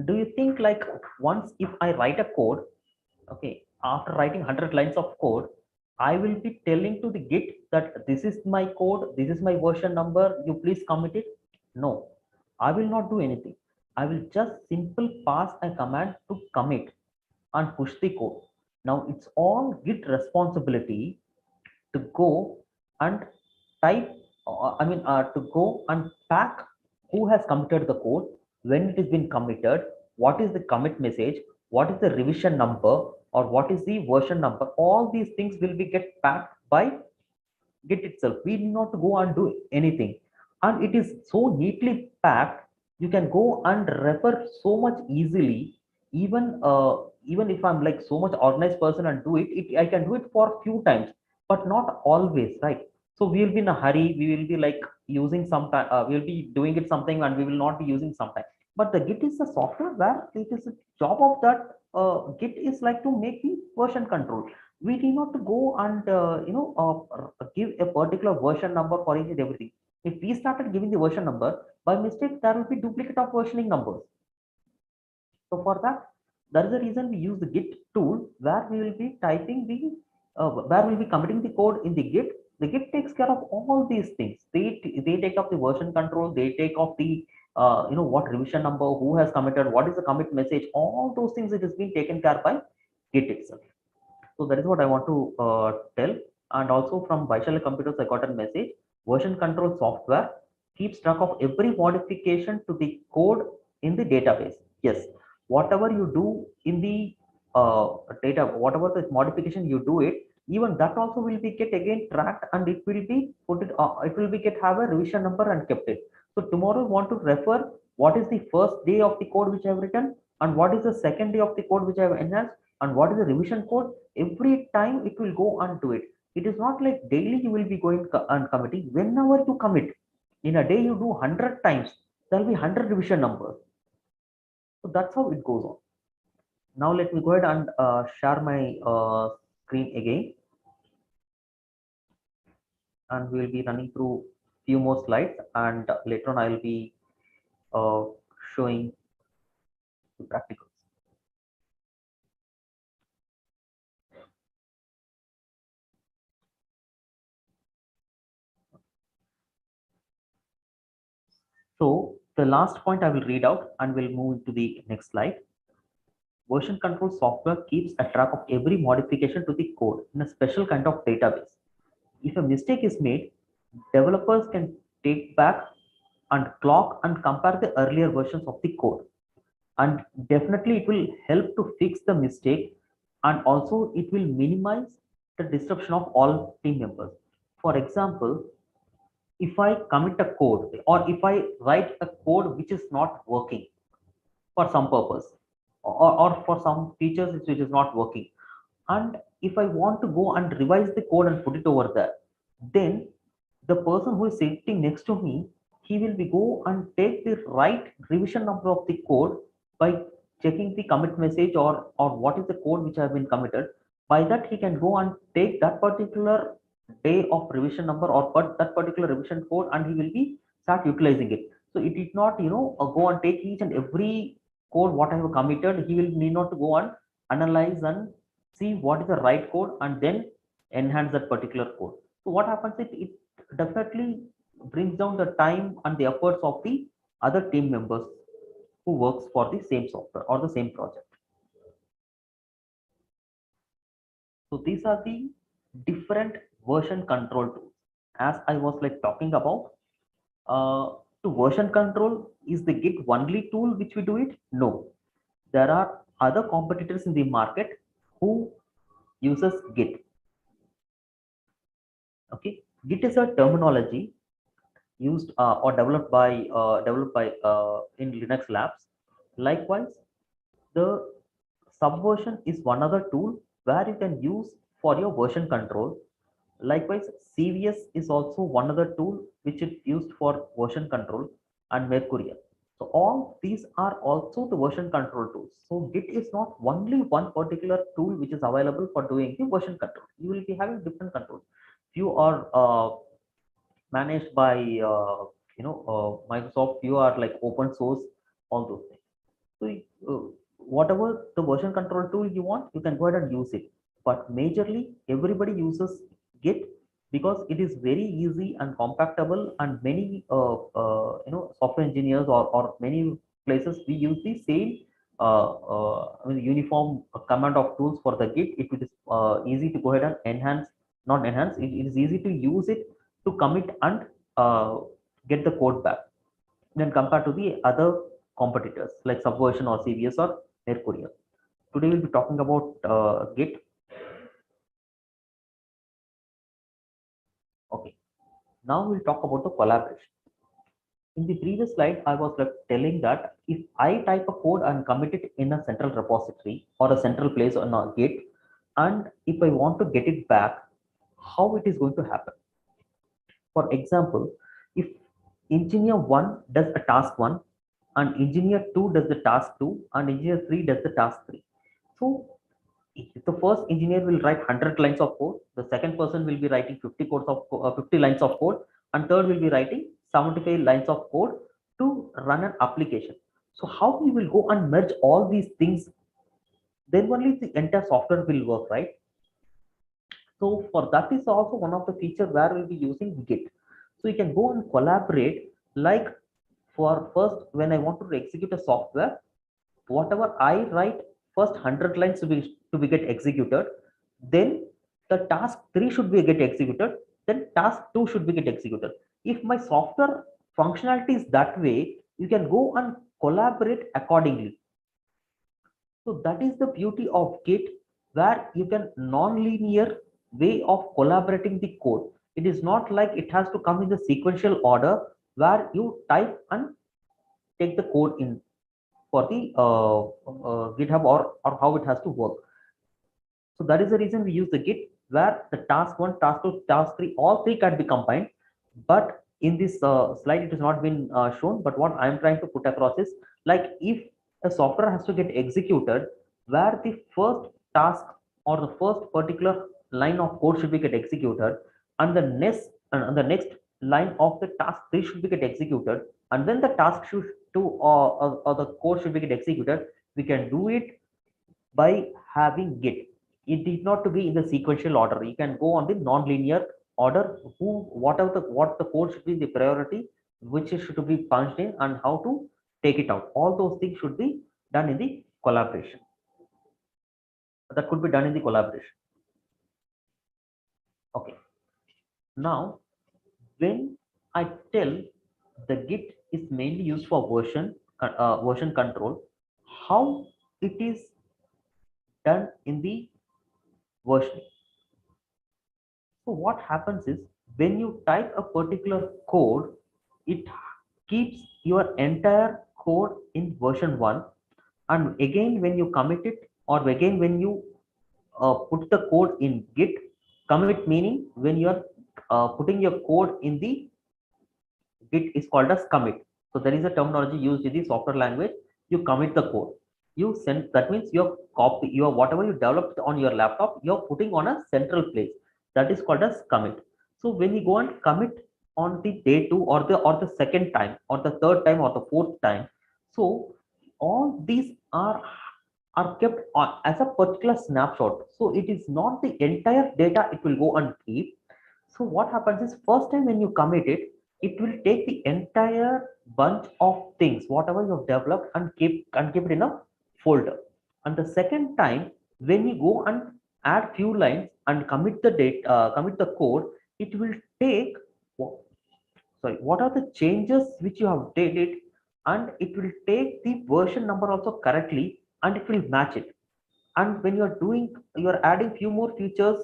do you think like once if I write a code, okay, after writing 100 lines of code, I will be telling to the git that this is my code, this is my version number, you please commit it? No, I will not do anything. I will just simple pass a command to commit and push the code. Now it's all git responsibility to go and type, to go and pack who has committed the code, when it has been committed, what is the commit message, what is the revision number, or what is the version number. All these things will be get packed by Git itself. We need not to go and do anything, and it is so neatly packed. You can go and refer so much easily. Even if I'm like so much organized person and do it, I can do it for few times, but not always, right? So we will be in a hurry. We will be like using some time. We will be doing it something, and we will not be using sometime. But the Git is a software where it is a job of that. Git is like to make the version control. We need not to go and give a particular version number for each and everything. If we started giving the version number, by mistake there will be duplicate of versioning numbers. So for that, that is the reason we use the Git tool, where we will be typing the where we'll be committing the code in the Git. The Git takes care of all these things. They take off the version control. They take off the what revision number, who has committed, what is the commit message. All those things it has been taken care by Git itself. So that is what I want to tell. And also from Vaishali Computers, I got a message. Version control software keeps track of every modification to the code in the database. Yes, whatever you do in the data, whatever the modification you do it, even that also will be get again tracked, and it will be put it. It will be get have a revision number and kept it. So tomorrow want to refer what is the first day of the code which I have written, and what is the second day of the code which I have enhanced, and what is the revision code. Every time it will go and do it. It is not like daily you will be going and committing. Whenever you commit in a day, you do 100 times, there will be 100 revision numbers. So that's how it goes on. Now let me go ahead and share my screen again, and we will be running through few more slides, and later on I will be showing the practicals. So the last point I will read out and we'll move to the next slide. Version control software keeps a track of every modification to the code in a special kind of database. If a mistake is made, developers can take back and clock and compare the earlier versions of the code. And definitely it will help to fix the mistake, and also it will minimize the disruption of all team members. For example, if I commit a code or if I write a code which is not working for some purpose, or for some features which is not working, and if I want to go and revise the code and put it over there, then the person who is sitting next to me, he will be go and take the right revision number of the code by checking the commit message, or what is the code which have been committed. By that he can go and take that particular day of revision number or that particular revision code, and he will be start utilizing it. So it did not go and take each and every code what I have committed. He will need not to go and analyze and see what is the right code and then enhance that particular code. So what happens, it definitely brings down the time and the efforts of the other team members who works for the same software or the same project. So these are the different version control tools. As I was like talking about, to version control, is the Git only tool which we do it? No, there are other competitors in the market who uses Git. Okay, Git is a terminology used or developed by in Linux labs. Likewise, the Subversion is one other tool where you can use for your version control. Likewise, CVS is also one other tool which is used for version control, and Mercurial. So all these are also the version control tools. So Git is not only one particular tool which is available for doing the version control. You will be having different controls. Few are managed by Microsoft. Few are like open source, all those things. So whatever the version control tool you want, you can go ahead and use it. But majorly, everybody uses Git because it is very easy and compactable, and many software engineers or many places we use the same uniform command of tools for the Git. It is easy to go ahead and enhance, not enhance. It is easy to use it to commit and get the code back. Then compared to the other competitors like Subversion or CVS or Mercurial. Today we'll be talking about Git. Okay, now we'll talk about the collaboration. In the previous slide, I was like telling that if I type a code and commit it in a central repository or a central place on a Git, and if I want to get it back, how it is going to happen? For example, if engineer 1 does a task 1, and engineer 2 does the task 2, and engineer 3 does the task 3. So the first engineer will write 100 lines of code, the second person will be writing 50 lines of code, and third will be writing 75 lines of code to run an application. So how we will go and merge all these things, then only the entire software will work, right? So for that is also one of the feature where we'll be using Git. So you can go and collaborate. Like for first, when I want to execute a software, whatever I write, first 100 lines to be get executed, then the task 3 should be get executed, then task 2 should be get executed. If my software functionality is that way, you can go and collaborate accordingly. So that is the beauty of Git, where you can non-linear way of collaborating the code. It is not like it has to come in the sequential order where you type and take the code in for the GitHub, or how it has to work. So that is the reason we use the Git, where the task 1, task 2, task 3, all three can be combined. But in this slide, it has not been shown. But what I am trying to put across is, like, if a software has to get executed, where the first task or the first particular line of code should be get executed, and the next line of the task 3 should be get executed, and then the task should to or the code should be get executed, we can do it by having git. It is not to be in the sequential order. You can go on the non-linear order, what the code should be the priority, which is should be punched in, and how to take it out. All those things should be done in the collaboration. That could be done in the collaboration. Okay. Now, when I tell the Git is mainly used for version control, how it is done in the versioning. So what happens is when you type a particular code, it keeps your entire code in version 1, and again when you commit it, or again when you put the code in Git, commit meaning when you are putting your code in the Git is called as commit. So there is a terminology used in the software language. You commit the code. You send, that means your copy, your whatever you developed on your laptop, you're putting on a central place. That is called as commit. So when you go and commit on the day two, or the second time, or the third time, or the fourth time, so all these are kept on as a particular snapshot. So it is not the entire data it will go and keep. So what happens is first time when you commit it, it will take the entire bunch of things, whatever you have developed, and keep it in a folder. And the second time, when you go and add few lines and commit the date, commit the code, it will take what are the changes which you have did it, and it will take the version number also correctly, and it will match it. And when you are adding few more features,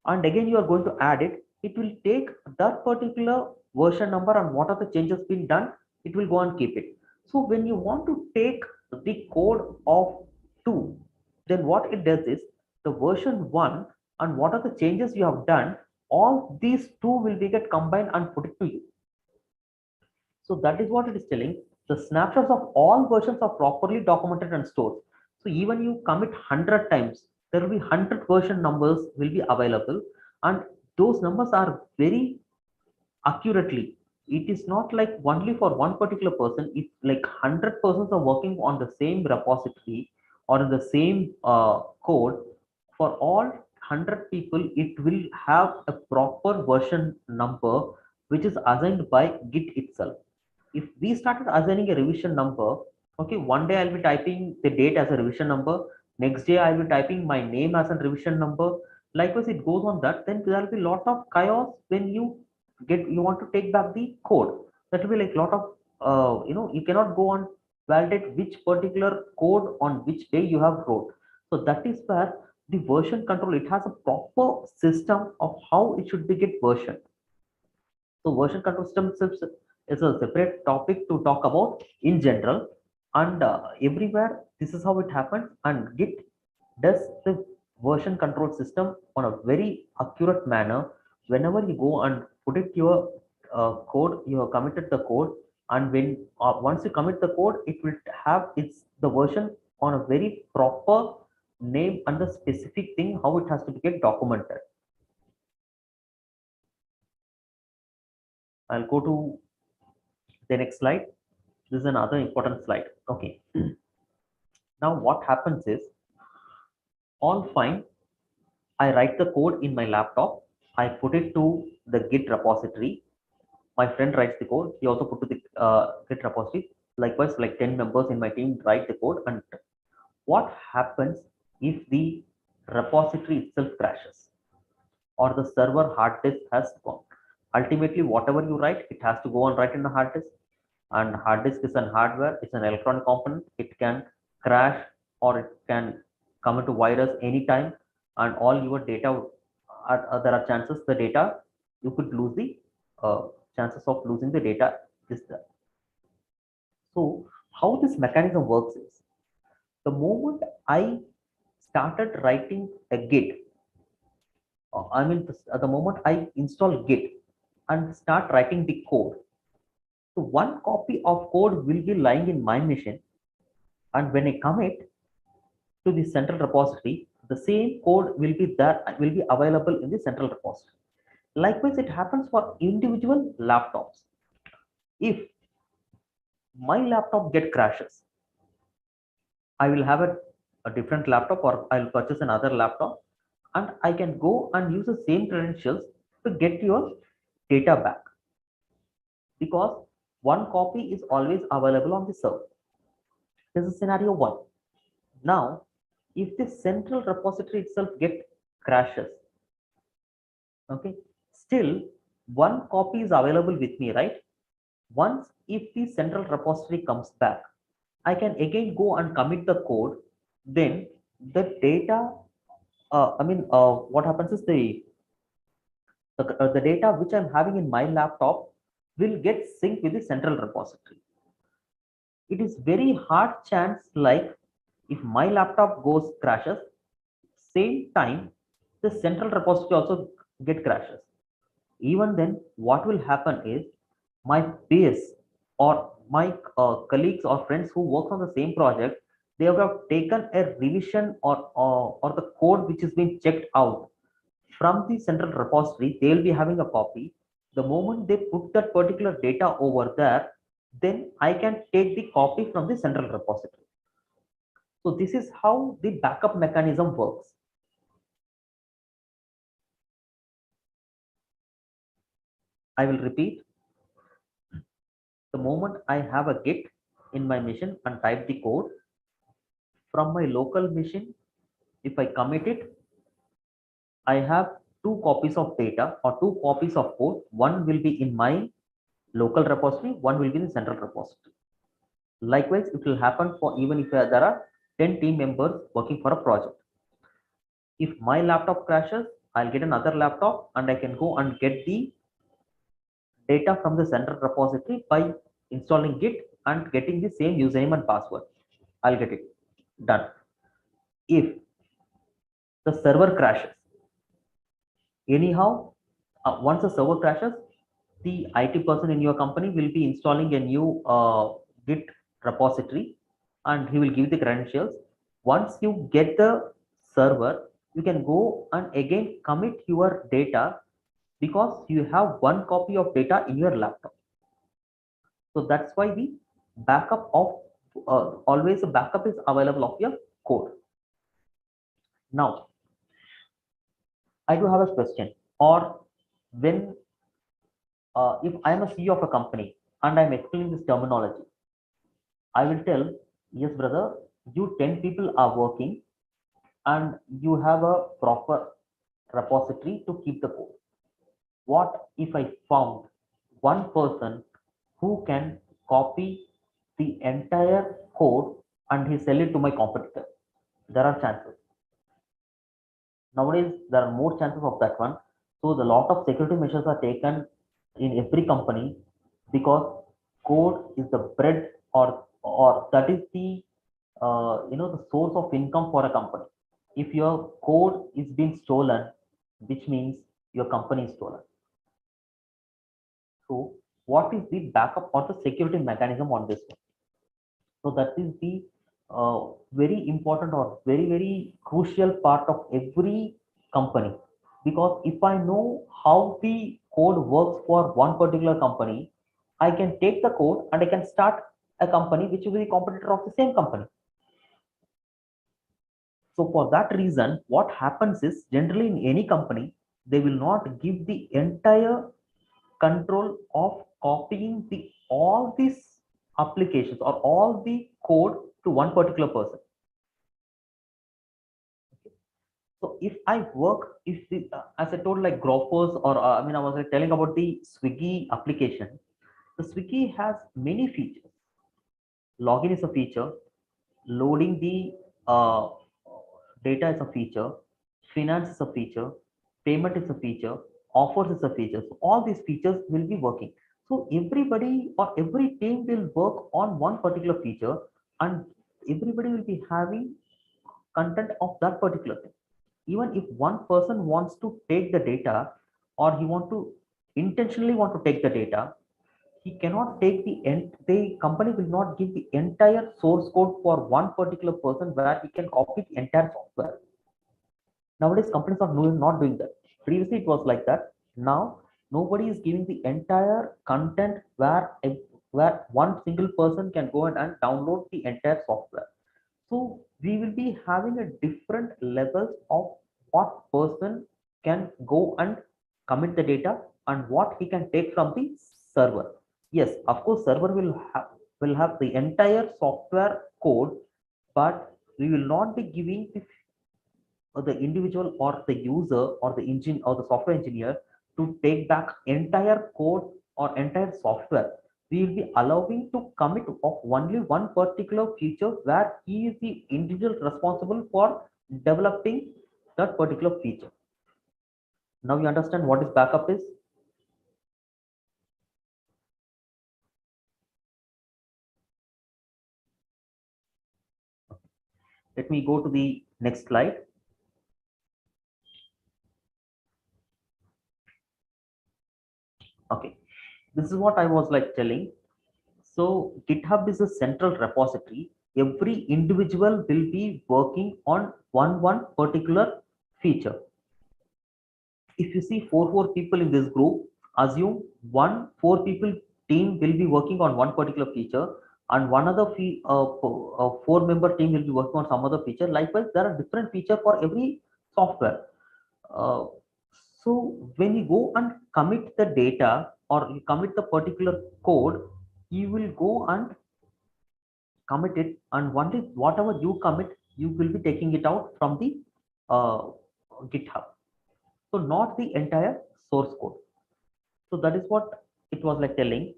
and again you are going to add it, it will take that particular version number and what are the changes been done, it will go and keep it. So when you want to take the code of 2, then what it does is the version 1 and what are the changes you have done, all these two will be get combined and put it to you. So that is what it is telling. The snapshots of all versions are properly documented and stored. So even you commit 100 times, there will be 100 version numbers will be available, and those numbers are very accurately. It is not like only for one particular person. It's like 100 persons are working on the same repository or in the same code. For all 100 people, it will have a proper version number which is assigned by Git itself. If we started assigning a revision number, okay, one day I'll be typing the date as a revision number, next day I'll be typing my name as a revision number. Likewise, it goes on that. Then there will be a lot of chaos when you want to take back the code. That will be like a lot of you cannot go on validate which particular code on which day you have wrote. So that is where the version control, it has a proper system of how it should be get version. So version control system is a separate topic to talk about in general, and everywhere this is how it happens. And Git does the version control system on a very accurate manner. Whenever you go and put it your code, you have committed the code, and when once you commit the code, it will have its the version on a very proper name and the specific thing how it has to get documented. I'll go to the next slide. This is another important slide. Okay. Now what happens is, all fine. I write the code in my laptop. I put it to the Git repository. My friend writes the code. He also put to the Git repository. Likewise, like 10 members in my team write the code. And what happens if the repository itself crashes or the server hard disk has gone? Ultimately, whatever you write, it has to go and write in the hard disk. And hard disk is an hardware, it's an electronic component. It can crash or it can come into virus anytime, and all your data there are chances the data you could lose the chances of losing the data is there. So how this mechanism works is, the moment I started writing a Git, the moment I install Git and start writing the code, so one copy of code will be lying in my machine, and when I commit to the central repository, the same code will be available in the central repository. Likewise, it happens for individual laptops. If my laptop crashes, I will have a different laptop, or I'll purchase another laptop, and I can go and use the same credentials to get your data back, because one copy is always available on the server. This is scenario one. Now, if the central repository itself crashes, okay, still one copy is available with me, right? Once if the central repository comes back, I can again go and commit the code. Then the data, what happens is the data which I'm having in my laptop will get synced with the central repository. It is very hard chance, like if my laptop crashes, same time the central repository also crashes. Even then, what will happen is my peers or my colleagues or friends who work on the same project, they have taken a revision or the code which is being checked out from the central repository. They will be having a copy. The moment they put that particular data over there, then I can take the copy from the central repository. So this is how the backup mechanism works. I will repeat. The moment I have a Git in my machine and type the code from my local machine, if I commit it, I have two copies of data or two copies of code. One will be in my local repository, one will be in the central repository. Likewise, it will happen for even if there are 10 team members working for a project. If my laptop crashes, I'll get another laptop and I can go and get the data from the central repository by installing Git and getting the same username and password. I'll get it done. If the server crashes, anyhow, once the server crashes, the IT person in your company will be installing a new Git repository and he will give the credentials. Once you get the server, you can go and again commit your data, because you have one copy of data in your laptop. So that's why the backup of always a backup is available of your code. Now, I do have a question. Or when if I'm a CEO of a company and I'm explaining this terminology, I will tell, yes, brother, you 10 people are working and you have a proper repository to keep the code. What if I found one person who can copy the entire code and he sell it to my competitor? There are chances. Nowadays, there are more chances of that one. So the lot of security measures are taken in every company, because code is the bread, or that is the the source of income for a company. If your code is being stolen, which means your company is stolen. So what is the backup or the security mechanism on this one? So that is the very important or very crucial part of every company, because if I know how the code works for one particular company, I can take the code and I can start a company which will be the competitor of the same company. So for that reason, what happens is, generally in any company, they will not give the entire control of copying all these applications or all the code to one particular person. So if I work, as I told, like Grofers, or I was like telling about the Swiggy application. The Swiggy has many features. Login is a feature, loading the data is a feature, finance is a feature, payment is a feature, offers is a feature. So all these features will be working. So everybody or every team will work on one particular feature, and everybody will be having content of that particular thing. Even if one person wants to take the data, or he want to intentionally want to take the data, he cannot take the company will not give the entire source code for one particular person where he can copy the entire software. Nowadays, companies are not doing that. Previously, it was like that. Now, nobody is giving the entire content where one single person can go and download the entire software. So we will be having a different levels of what person can go and commit the data and what he can take from the server. Yes, of course, server will have the entire software code, but we will not be giving the individual or the user or the engine or the software engineer to take back entire code or entire software. We will be allowing to commit of only one particular feature where he is the individual responsible for developing that particular feature. Now you understand what is backup is. Let me go to the next slide. Okay, this is what I was like telling. So GitHub is a central repository. Every individual will be working on one particular feature. If you see four people in this group, assume one four people team will be working on one particular feature, and one other four member team will be working on some other feature. Likewise, there are different feature for every software. Uh, so when you go and commit the data or you commit the particular code, you will go and commit it, and only whatever you commit, you will be taking it out from the uh, GitHub. So not the entire source code. So that is what it was like telling.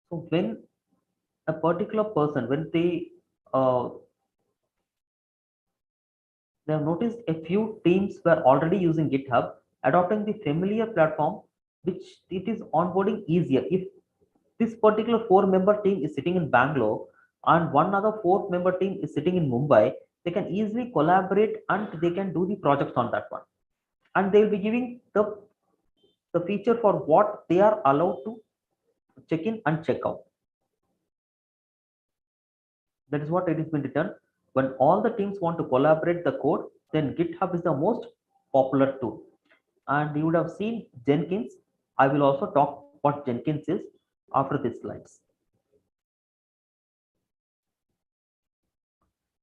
So when a particular person, when they have noticed a few teams were already using GitHub, adopting the familiar platform, which it is onboarding easier. If this particular four-member team is sitting in Bangalore and one other four-member team is sitting in Mumbai, they can easily collaborate and they can do the projects on that one. And they will be giving the feature for what they are allowed to check in and check out. That is what it has been written. When all the teams want to collaborate the code, then GitHub is the most popular tool. And you would have seen Jenkins. I will also talk what Jenkins is after these slides.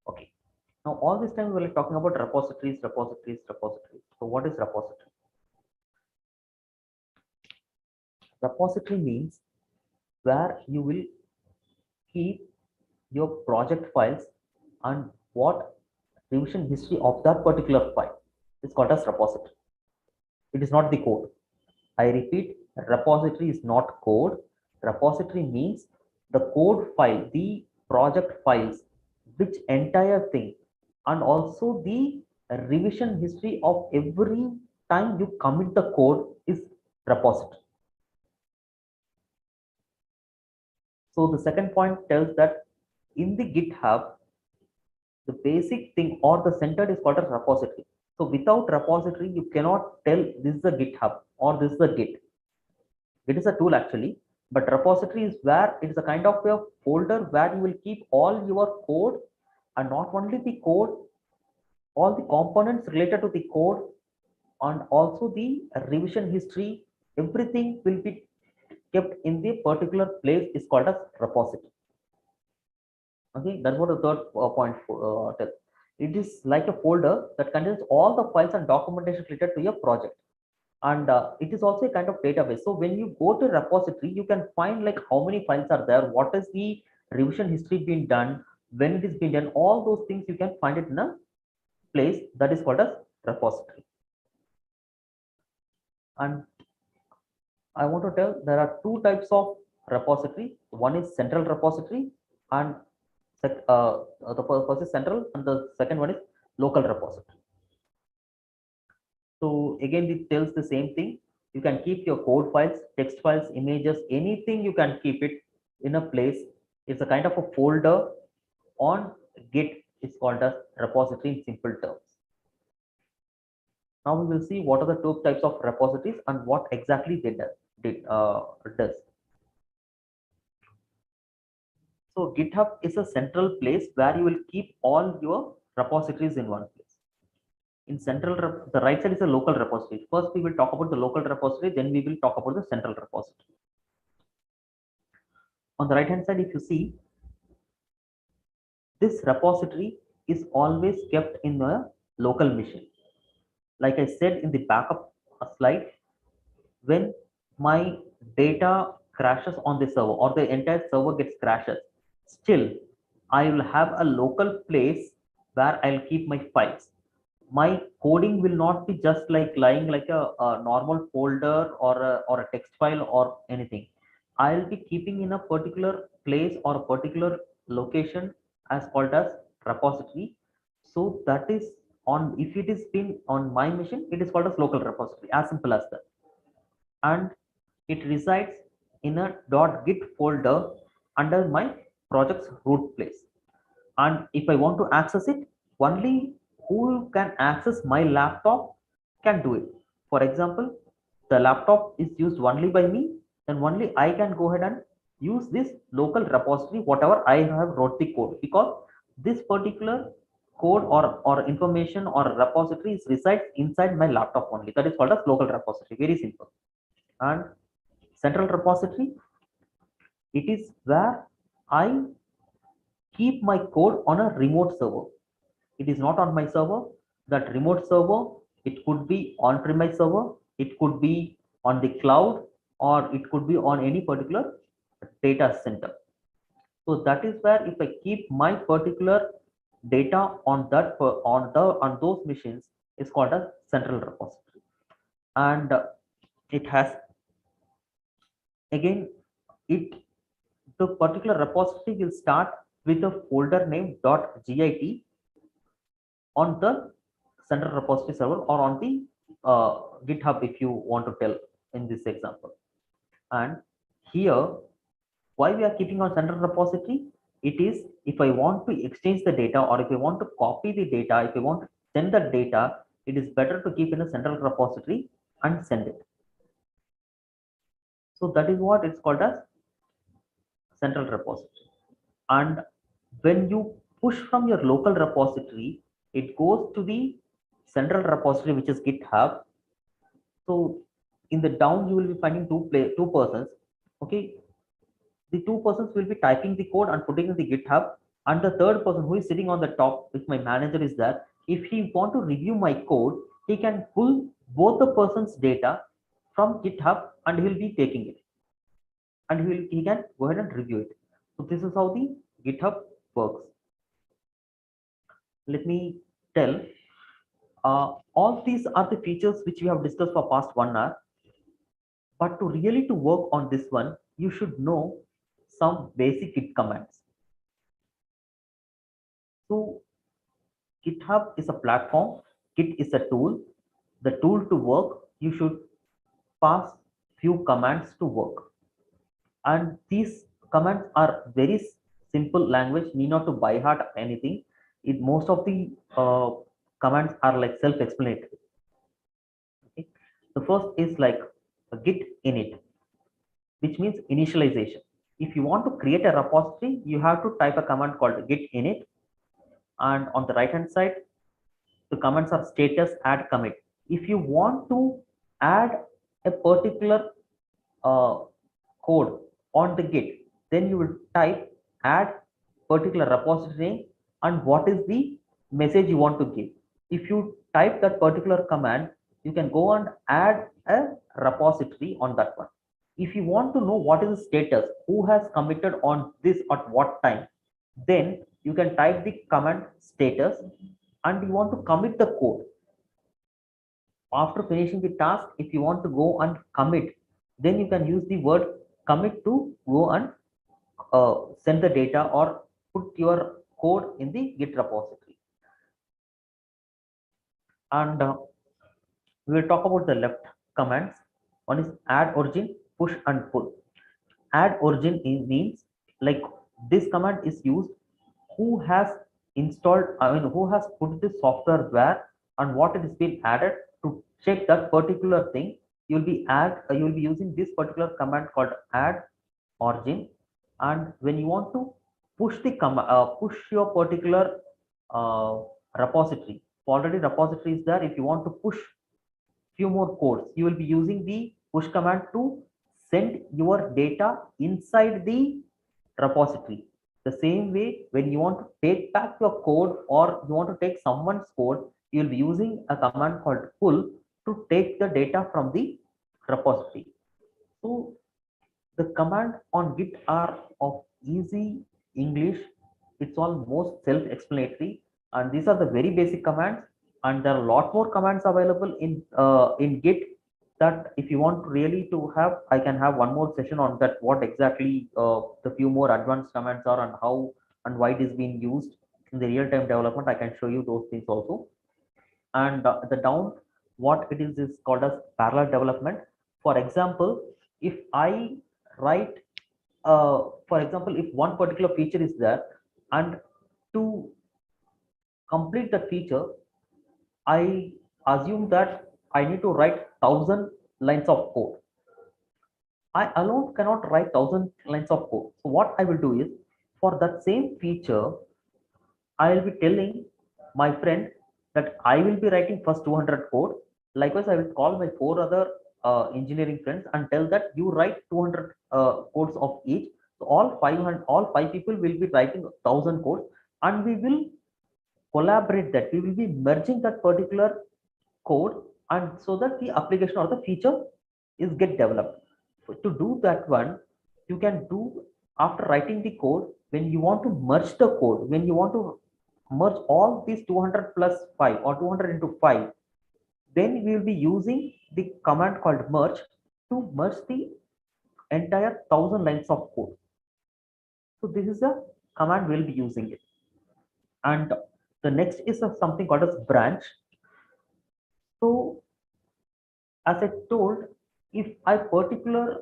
Okay. Now, all this time we were talking about repositories. So, what is repository? Repository means where you will keep your project files and what revision history of that particular file is called as repository. It is not the code. I repeat, repository is not code. Repository means the code file, the project files, which entire thing, and also the revision history of every time you commit the code is repository. So the second point tells that in the GitHub, the basic thing or the center is called a repository. So without repository, you cannot tell this is a GitHub or this is a Git. It is a tool actually, but repository is where it is a kind of a folder where you will keep all your code, and not only the code, all the components related to the code, and also the revision history. Everything will be kept in the particular place is called as repository. Okay, that's what the third point tells. It is like a folder that contains all the files and documentation related to your project, and it is also a kind of database. So when you go to repository, you can find like how many files are there, what is the revision history being done, when it is being done, all those things you can find it in a place that is called as repository. And I want to tell there are two types of repository. One is central repository, and the first is central, and the second one is local repository. So again, it tells the same thing. You can keep your code files, text files, images, anything you can keep it in a place. It's a kind of a folder on Git. It's called as repository in simple terms. Now we will see what are the two types of repositories and what exactly they does. So GitHub is a central place where you will keep all your repositories in one place. In the right side is a local repository. First, we will talk about the local repository, then we will talk about the central repository. On the right hand side, if you see, this repository is always kept in a local machine. Like I said in the backup slide, when my data crashes on the server or the entire server gets crashes, still I will have a local place where I'll keep my files. My coding will not be just like lying like a normal folder or a text file or anything. I'll be keeping in a particular place or a particular location as called as repository. So that is on, if it is been on my machine, it is called as local repository, as simple as that. And it resides in a .git folder under my project's root place. And if I want to access it, only who can access my laptop can do it. For example, the laptop is used only by me, then only I can go ahead and use this local repository whatever I have wrote the code, because this particular code or information or repository is resides inside my laptop only. That is called as local repository. Very simple. And central repository, it is where I keep my code on a remote server. It is not on my server. That remote server, it could be on premise server, it could be on the cloud, or it could be on any particular data center. So that is where if I keep my particular data on that on those machines, is called as central repository. And it has, again, it, the particular repository will start with a folder name .git on the central repository server or on the GitHub, if you want to tell in this example. And here, why we are keeping on central repository? It is if I want to exchange the data or if I want to copy the data, if I want to send the data, it is better to keep in a central repository and send it. So that is what it's called as central repository. And when you push from your local repository, it goes to the central repository, which is GitHub. So in the down, you will be finding two persons. Okay, the two persons will be typing the code and putting in the GitHub, and the third person who is sitting on the top, if my manager is there, if he want to review my code, he can pull both the person's data from GitHub and he will be taking it, and he can go ahead and review it. So this is how the GitHub works. Let me tell, all these are the features which we have discussed for past 1 hour, but to really to work on this one, you should know some basic Git commands. So GitHub is a platform, Git is a tool. The tool to work, you should pass few commands to work, and these commands are very simple language, need not to by heart anything. Most of the commands are like self-explanatory. Okay. The first is like a git init, which means initialization. If you want to create a repository, you have to type a command called git init, and on the right hand side, the commands are status, add, commit. If you want to add a particular uh, code on the git, then you will type add particular repository name and what is the message you want to give. If you type that particular command, you can go and add a repository on that one. If you want to know what is the status, who has committed on this at what time, then you can type the command status, and you want to commit the code. After finishing the task, if you want to go and commit, then you can use the word commit to go and send the data or put your code in the Git repository. And we will talk about the left commands. One is add origin, push and pull. Add origin means like this command is used who has installed, who has put the software where and what it is being added to check that particular thing. You will be using this particular command called add origin. And when you want to push the push your particular repository, already repository is there. If you want to push few more codes, you will be using the push command to send your data inside the repository. The same way, when you want to take back your code or you want to take someone's code, you will be using a command called pull to take the data from the repository. So the command on Git are of easy English. It's almost self-explanatory, and these are the very basic commands. And there are a lot more commands available in Git that if you want really to have, I can have one more session on that. What exactly the few more advanced commands are and how and why it is being used in the real-time development. I can show you those things also. And the down, what it is called as parallel development. For example, if I write for example, if one particular feature is there, and to complete that feature, I assume that I need to write 1,000 lines of code. I alone cannot write 1,000 lines of code. So what I will do is, for that same feature, I will be telling my friend that I will be writing first 200 code. Likewise, I will call my four other engineering friends and tell that you write 200 codes of each. So all five people will be writing 1,000 codes, and we will collaborate that. We will be merging that particular code, and so that the application or the feature is get developed. So to do that one, you can do after writing the code. When you want to merge the code, when you want to merge all these 200 plus 5 or 200 into 5, then we will be using the command called merge to merge the entire 1,000 lines of code. So this is the command we'll be using it. And the next is something called as branch. So as I told, if I particular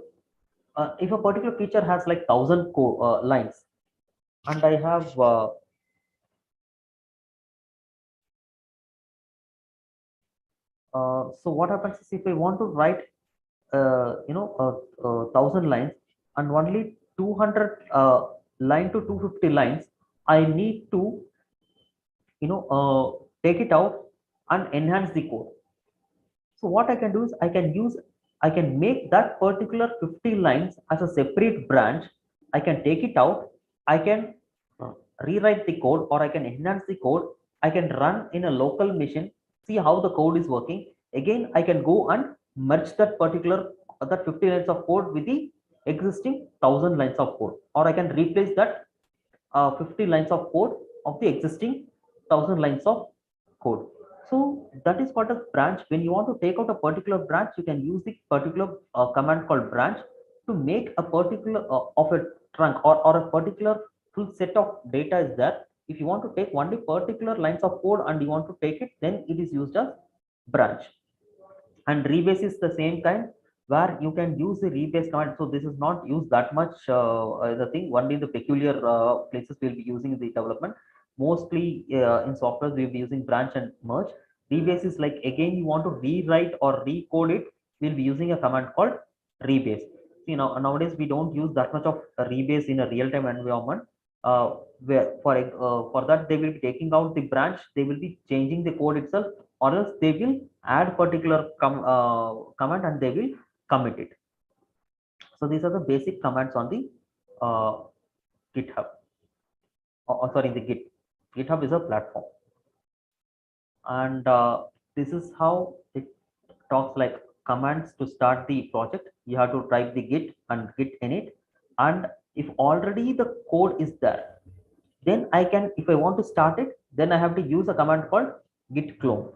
if a particular feature has like 1,000 lines, and I have so what happens is, if I want to write 1,000 lines and only 200 line to 250 lines, I need to take it out and enhance the code. So what I can do is, I can make that particular 50 lines as a separate branch. I can take it out, I can rewrite the code, or I can enhance the code. I can run in a local machine, see how the code is working. Again, I can go and merge that particular that 50 lines of code with the existing 1,000 lines of code, or I can replace that 50 lines of code of the existing 1,000 lines of code. So that is what a branch. When you want to take out a particular branch, you can use the particular command called branch to make a particular of a trunk, or a particular full set of data is there. If you want to take only particular lines of code and you want to take it, then it is used as branch. And rebase is the same kind, where you can use the rebase command. So this is not used that much the thing, only the peculiar places we'll be using the development. Mostly in software we'll be using branch and merge. Rebase is like, again, you want to rewrite or recode it, we'll be using a command called rebase. See, now nowadays we don't use that much of a rebase in a real-time environment, where for that they will be taking out the branch, they will be changing the code itself, or else they will add particular command and they will commit it. So these are the basic commands on the uh, GitHub. Sorry, the GitHub is a platform, and this is how it talks like commands to start the project. You have to type the git and git init, and if already the code is there, then I can, if I want to start it, then I have to use a command called git clone.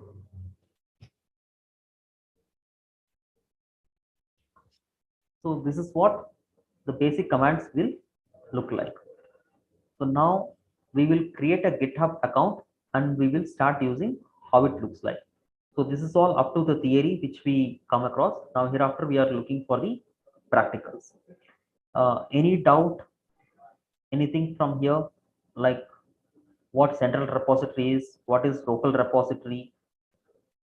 So this is what the basic commands will look like. So now we will create a GitHub account and we will start using how it looks like. So this is all up to the theory which we come across. Now hereafter we are looking for the practicals. Any doubt, anything from here, like what central repository is, what is local repository,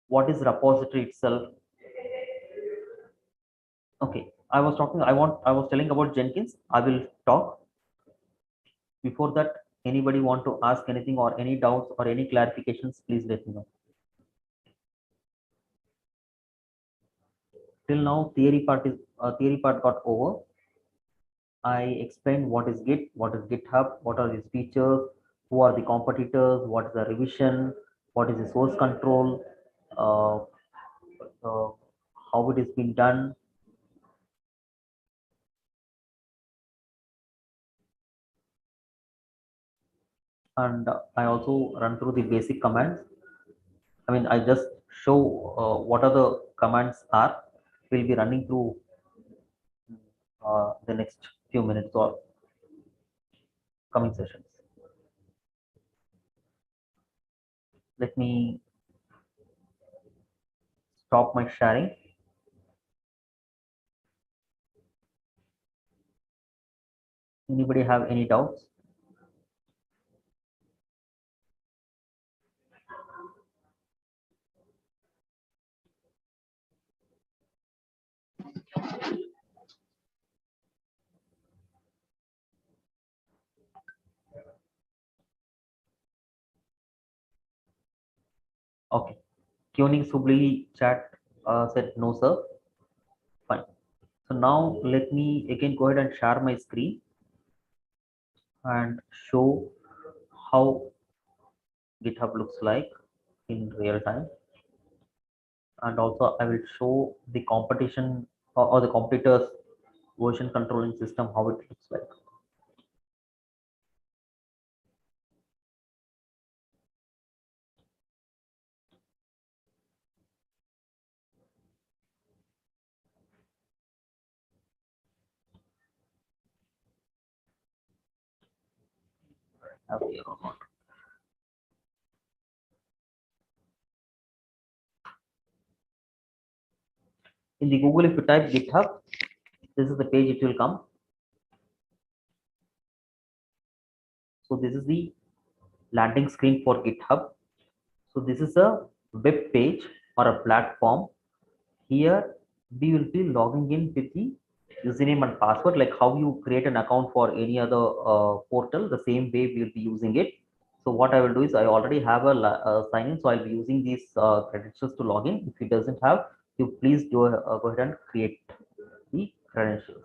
what is repository itself? Okay, I was telling about Jenkins. I will talk. Before that, anybody want to ask anything or any doubts or any clarifications, please let me know. till now theory part got over. I explained what is Git, what is GitHub, what are these features, who are the competitors, what is the revision, what is the source control, uh, uh, how it is being done. And I also run through the basic commands. I mean, I just show what are the commands are. We'll be running through the next few minutes or coming sessions. Let me stop my sharing. Anybody have any doubts? Okay. Tuning Subli chat said no, sir. Fine. So now let me again go ahead and share my screen and show how GitHub looks like in real time. And also I will show the competition or the competitors version controlling system, how it looks like. Okay. In the Google, if you type GitHub, this is the page it will come. So this is the landing screen for GitHub. So this is a web page or a platform. Here we will be logging in with the username and password, like how you create an account for any other portal. The same way we will be using it. So what I will do is I already have a sign in, so I'll be using these credentials to log in. If it doesn't have, you please go ahead and create the credentials.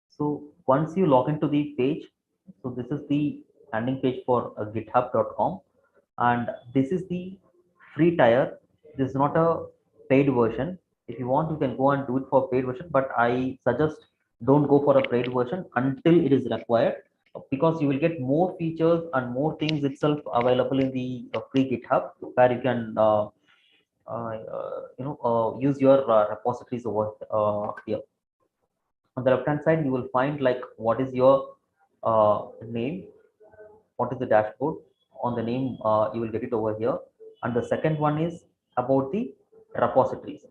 So once you log into the page, so this is the landing page for github.com, and this is the free tier. This is not a paid version. If you want, you can go and do it for paid version, but I suggest don't go for a paid version until it is required, because you will get more features and more things itself available in the free GitHub, where you can use your repositories over here. On the left hand side, you will find like what is your name, what is the dashboard. On the name, you will get it over here. And the second one is about the repositories.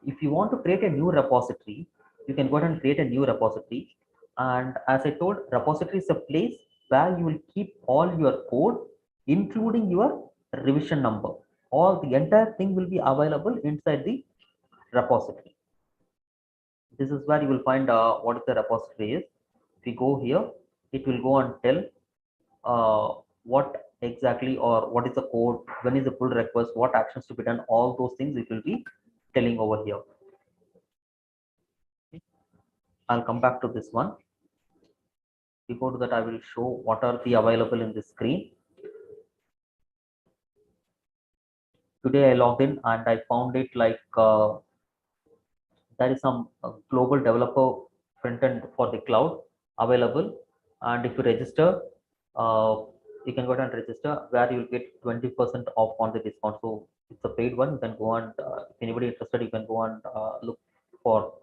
If you want to create a new repository, you can go ahead and create a new repository. And as I told, repository is a place where you will keep all your code, including your revision number. All the entire thing will be available inside the repository. This is where you will find what is the repository is. If you go here, it will go and tell what exactly, or what is the code, when is the pull request, what actions to be done, all those things it will be telling over here. I'll come back to this one. Before that, I will show what are the available in the screen. Today I logged in and I found it like there is some global developer front end for the cloud available. And if you register, uh, you can go ahead and register, where you will get 20% off on the discount. So it's a paid one. You can go and if anybody interested, you can go and look for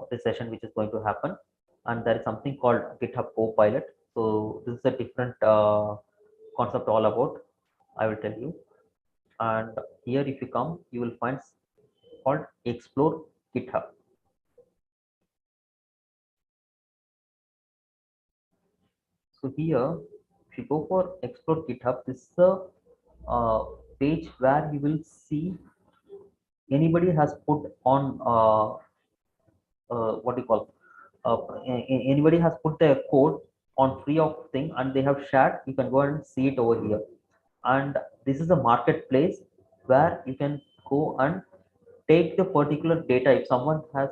this session which is going to happen. And there is something called GitHub Copilot. So this is a different concept all about, I will tell you. And here if you come, you will find called Explore GitHub. So here, if you go for Explore GitHub, this is a page where you will see anybody has put on what do you call, anybody has put their code on free of thing and they have shared, you can go and see it over here. And this is a marketplace where you can go and take the particular data. If someone has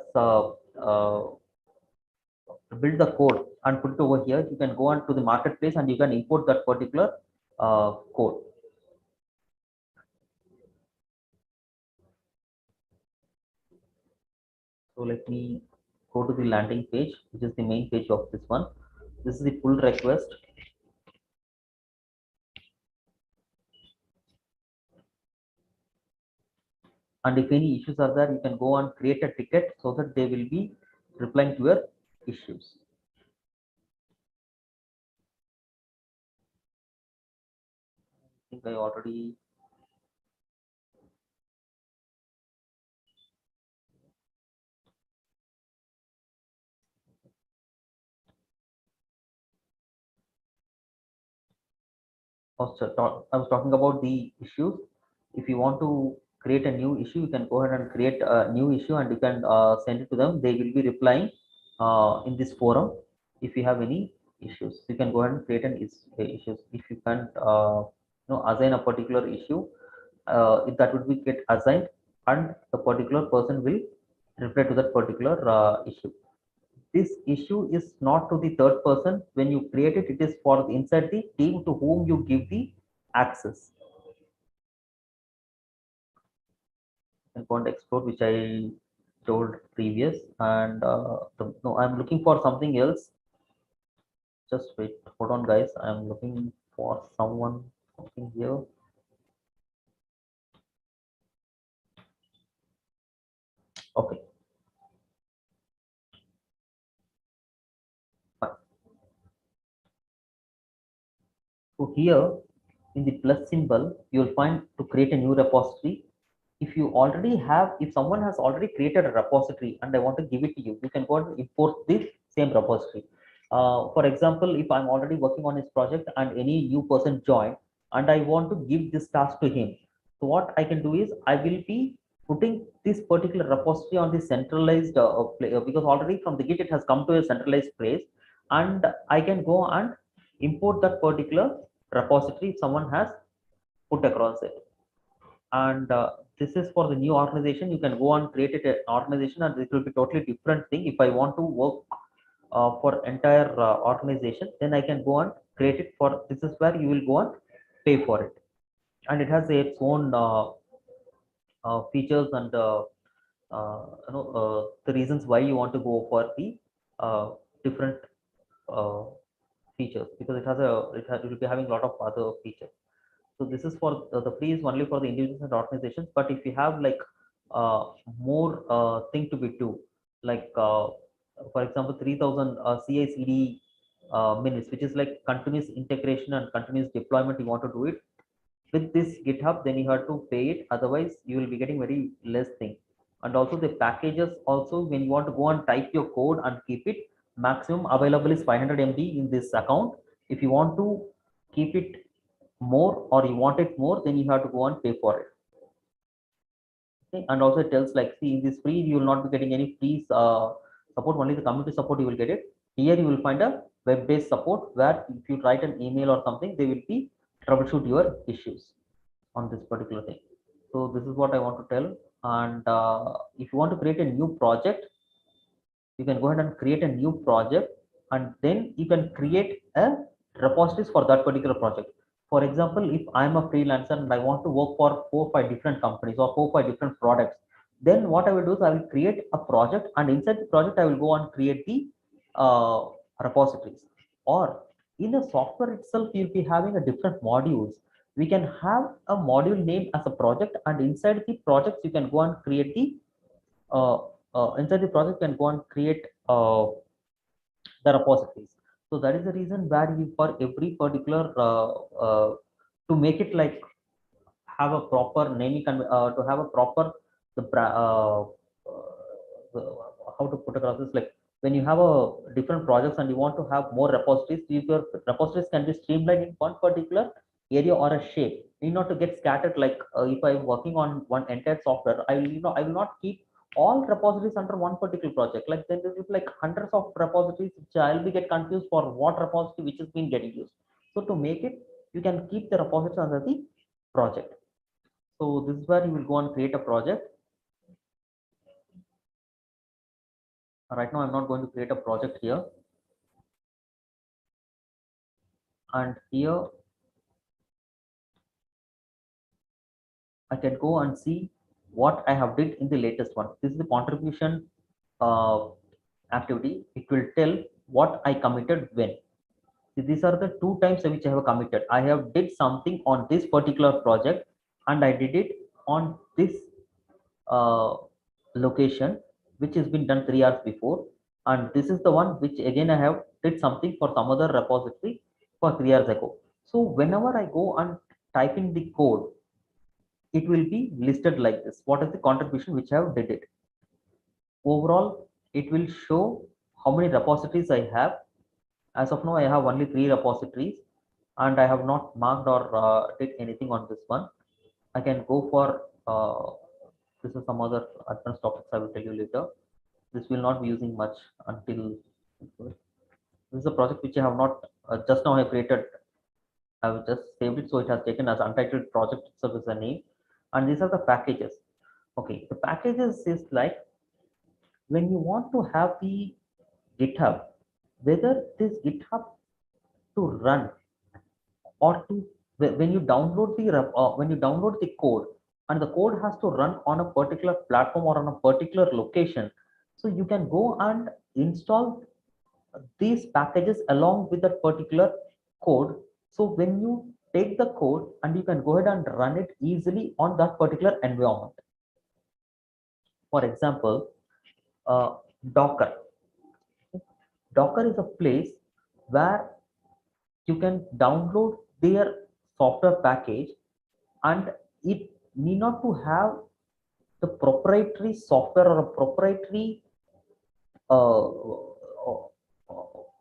built the code and put it over here, you can go on to the marketplace and you can import that particular code. So let me go to the landing page, which is the main page of this one. This is the pull request. And if any issues are there, you can go and create a ticket so that they will be replying to your issues. I think I already I was talking about the issues. If you want to create a new issue, you can go ahead and create a new issue and you can send it to them. They will be replying in this forum. If you have any issues, you can go ahead and create an issues. If you can't assign a particular issue, if that would be get assigned and the particular person will reply to that particular issue. This issue is not to the third person. When you create it, it is for inside the team to whom you give the access. And want to explore, which I told previous. And no, I'm looking for something else. Just wait, hold on guys, I'm looking for something here. Okay, fine. So here in the plus symbol, you'll find to create a new repository. If you already have, if someone has already created a repository and I want to give it to you, you can go and import this same repository. For example, if I'm already working on this project and any new person joined and I want to give this task to him, so what I can do is I will be putting this particular repository on the centralized because already from the Git it has come to a centralized place, and I can go and import that particular repository if someone has put across it. And this is for the new organization. You can go and create it an organization and it will be totally different thing. If I want to work for entire organization, then I can go and create it for, this is where you will go and pay for it. And it has its own features and the reasons why you want to go for the different uh, features, because it will be having a lot of other features. So this is for the free is only for the individuals and organizations. But if you have like more thing to be do, like for example 3000 CI/CD minutes, which is like continuous integration and continuous deployment, you want to do it with this GitHub, then you have to pay it. Otherwise you will be getting very less thing. And also the packages also, when you want to go and type your code and keep it, maximum available is 500 MB in this account. If you want to keep it more or you want it more, then you have to go and pay for it. Okay? And also it tells like, see, in this free you will not be getting any free support, only the community support you will get it. Here you will find a web-based support where if you write an email or something, they will be troubleshoot your issues on this particular thing. So this is what I want to tell. And if you want to create a new project, you can go ahead and create a new project, and then you can create a repositories for that particular project. For example, if I'm a freelancer and I want to work for 4 or 5 different companies or 4 or 5 different products, then what I will do is I will create a project, and inside the project I will go and create the uh, repositories. Or in the software itself, you'll be having a different modules. We can have a module name as a project, and inside the projects you can go and create the uh, inside the project can go and create the repositories. So that is the reason where you, for every particular to make it like have a proper naming to have a proper the how to put across this, like when you have a different projects and you want to have more repositories, if your repositories can be streamlined in one particular area or a shape, you not to get scattered. Like if I'm working on one entire software, I will I will not keep all repositories under one particular project. Like then there will be like hundreds of repositories, which I'll be get confused for what repository which is being getting used. So to make it, you can keep the repository under the project. So this is where you will go and create a project. Right now, I'm not going to create a project here. And here, I can go and see what I have did in the latest one. This is the contribution activity. It will tell what I committed when. See, these are the 2 times which I have committed. I have did something on this particular project and I did it on this uh, location, which has been done 3 hours before. And this is the one which again I have did something for some other repository for 3 hours ago. So whenever I go and type in the code, it will be listed like this. What is the contribution which I have did it? Overall, it will show how many repositories I have. As of now, I have only 3 repositories and I have not marked or did anything on this one. I can go for this is some other advanced topics I will tell you later. This will not be using much until this is a project which I have not just now I have created. I have just saved it, so it has taken as untitled project itself as a name. And these are the packages. Okay, the packages is like when you want to have the GitHub, whether this GitHub to run or to when you download the code and the code has to run on a particular platform or on a particular location, so you can go and install these packages along with that particular code. So when you take the code and you can go ahead and run it easily on that particular environment. For example, uh, docker docker is a place where you can download their software package, and it need not to have the proprietary software or a proprietary or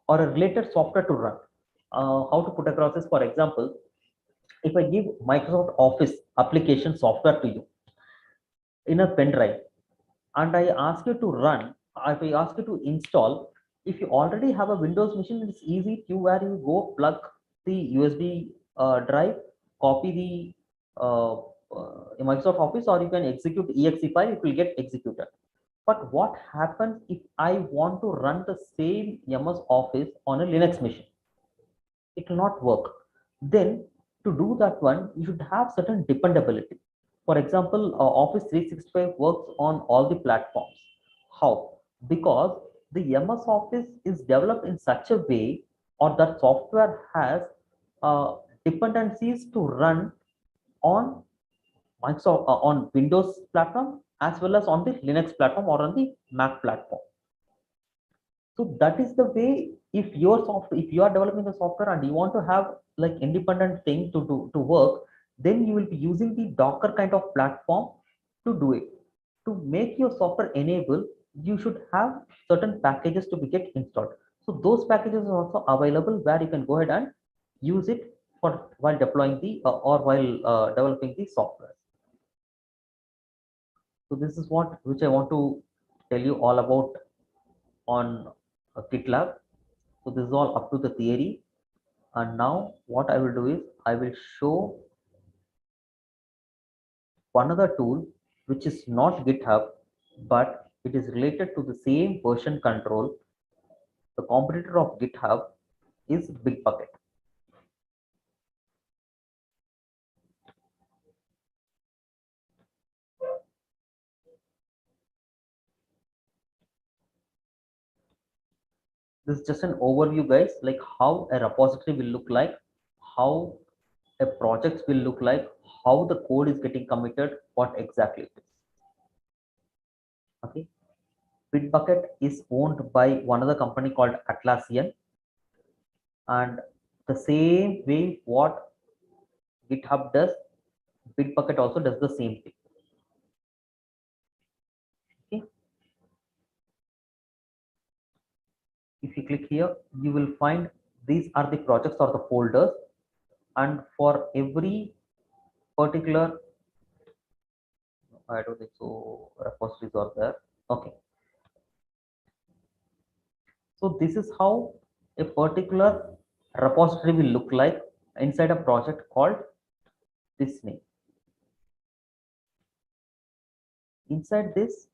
a related software to run. How to put across this? For example, if I give Microsoft Office application software to you in a pen drive and I ask you to run, if I ask you to install, if you already have a Windows machine, it's easy to where you go plug the USB drive, copy the Microsoft Office, or you can execute exe file, it will get executed. But what happens if I want to run the same MS Office on a Linux machine? It will not work. Then to do that one, you should have certain dependability. For example, Office 365 works on all the platforms. How? Because the MS Office is developed in such a way, or that software has dependencies to run on Microsoft on Windows platform as well as on the Linux platform or on the Mac platform. So that is the way. If your software, if you are developing the software and you want to have like independent thing to do to work, then you will be using the Docker kind of platform to do it. To make your software enable, you should have certain packages to be get installed. So those packages are also available where you can go ahead and use it for while deploying the or while developing the software. So this is what which I want to tell you all about on GitLab. So this is all up to the theory. And now what I will do is I will show one other tool which is not GitHub, but it is related to the same version control. The competitor of GitHub is Bitbucket. This is just an overview, guys, like how a repository will look like, how a project will look like, how the code is getting committed, what exactly it is. Okay. Bitbucket is owned by one other company called Atlassian, and the same way what GitHub does, Bitbucket also does the same thing. Okay. If you click here, you will find these are the projects or the folders, and for every particular I don't think so. Repositories are there. Okay. So this is how a particular repository will look like inside a project called this name. Inside this,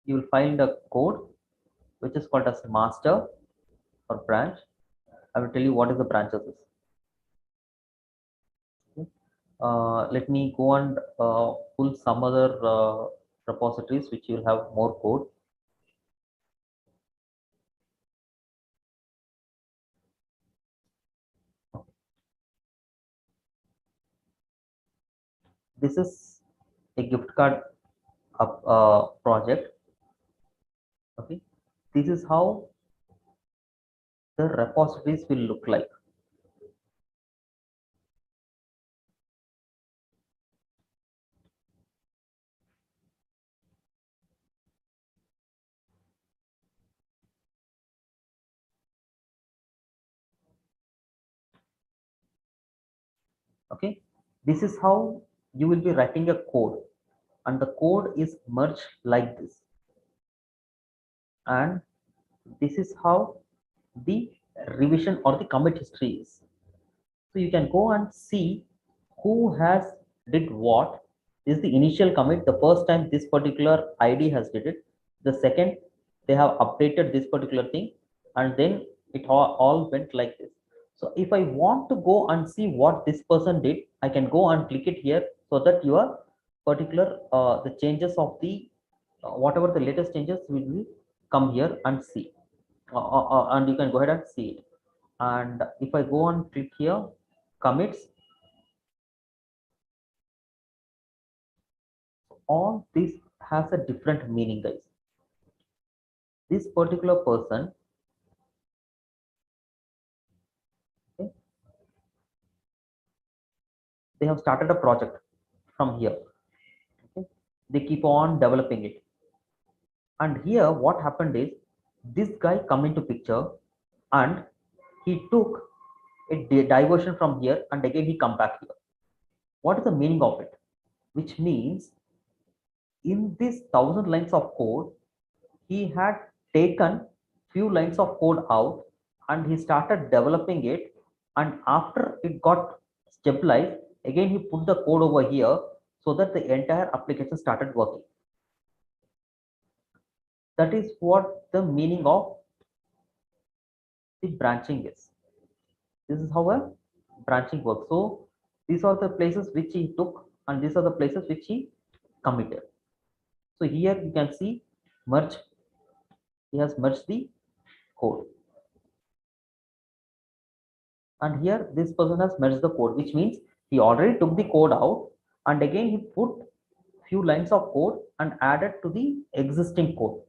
you will find a code which is called as master or branch. I will tell you what is the branches is. Okay. Let me go and pull some other repositories which will have more code. This is a gift card project. Okay, this is how the repositories will look like. Okay, this is how you will be writing a code, and the code is merged like this, and this is how the revision or the commit history is. So you can go and see who has did what. This is the initial commit, the first time this particular id has did it, the second they have updated this particular thing, and then it all went like this. So if I want to go and see what this person did, I can go and click it here, so that your particular the changes of the whatever the latest changes will come here and see, and you can go ahead and see it. And if I go and click here commits, all this has a different meaning, guys. This particular person, okay, they have started a project from here. Okay, they keep on developing it, and here what happened is this guy come into picture, and he took a diversion from here, and again he come back here. What is the meaning of it? Which means in this 1,000 lines of code, he had taken few lines of code out, and he started developing it, and after it got stabilized, again he put the code over here, so that the entire application started working. That is what the meaning of the branching is. This is how a branching works. So these are the places which he took, and these are the places which he committed. So here you can see merge, he has merged the code, and here this person has merged the code, which means he already took the code out, and again he put few lines of code and added to the existing code.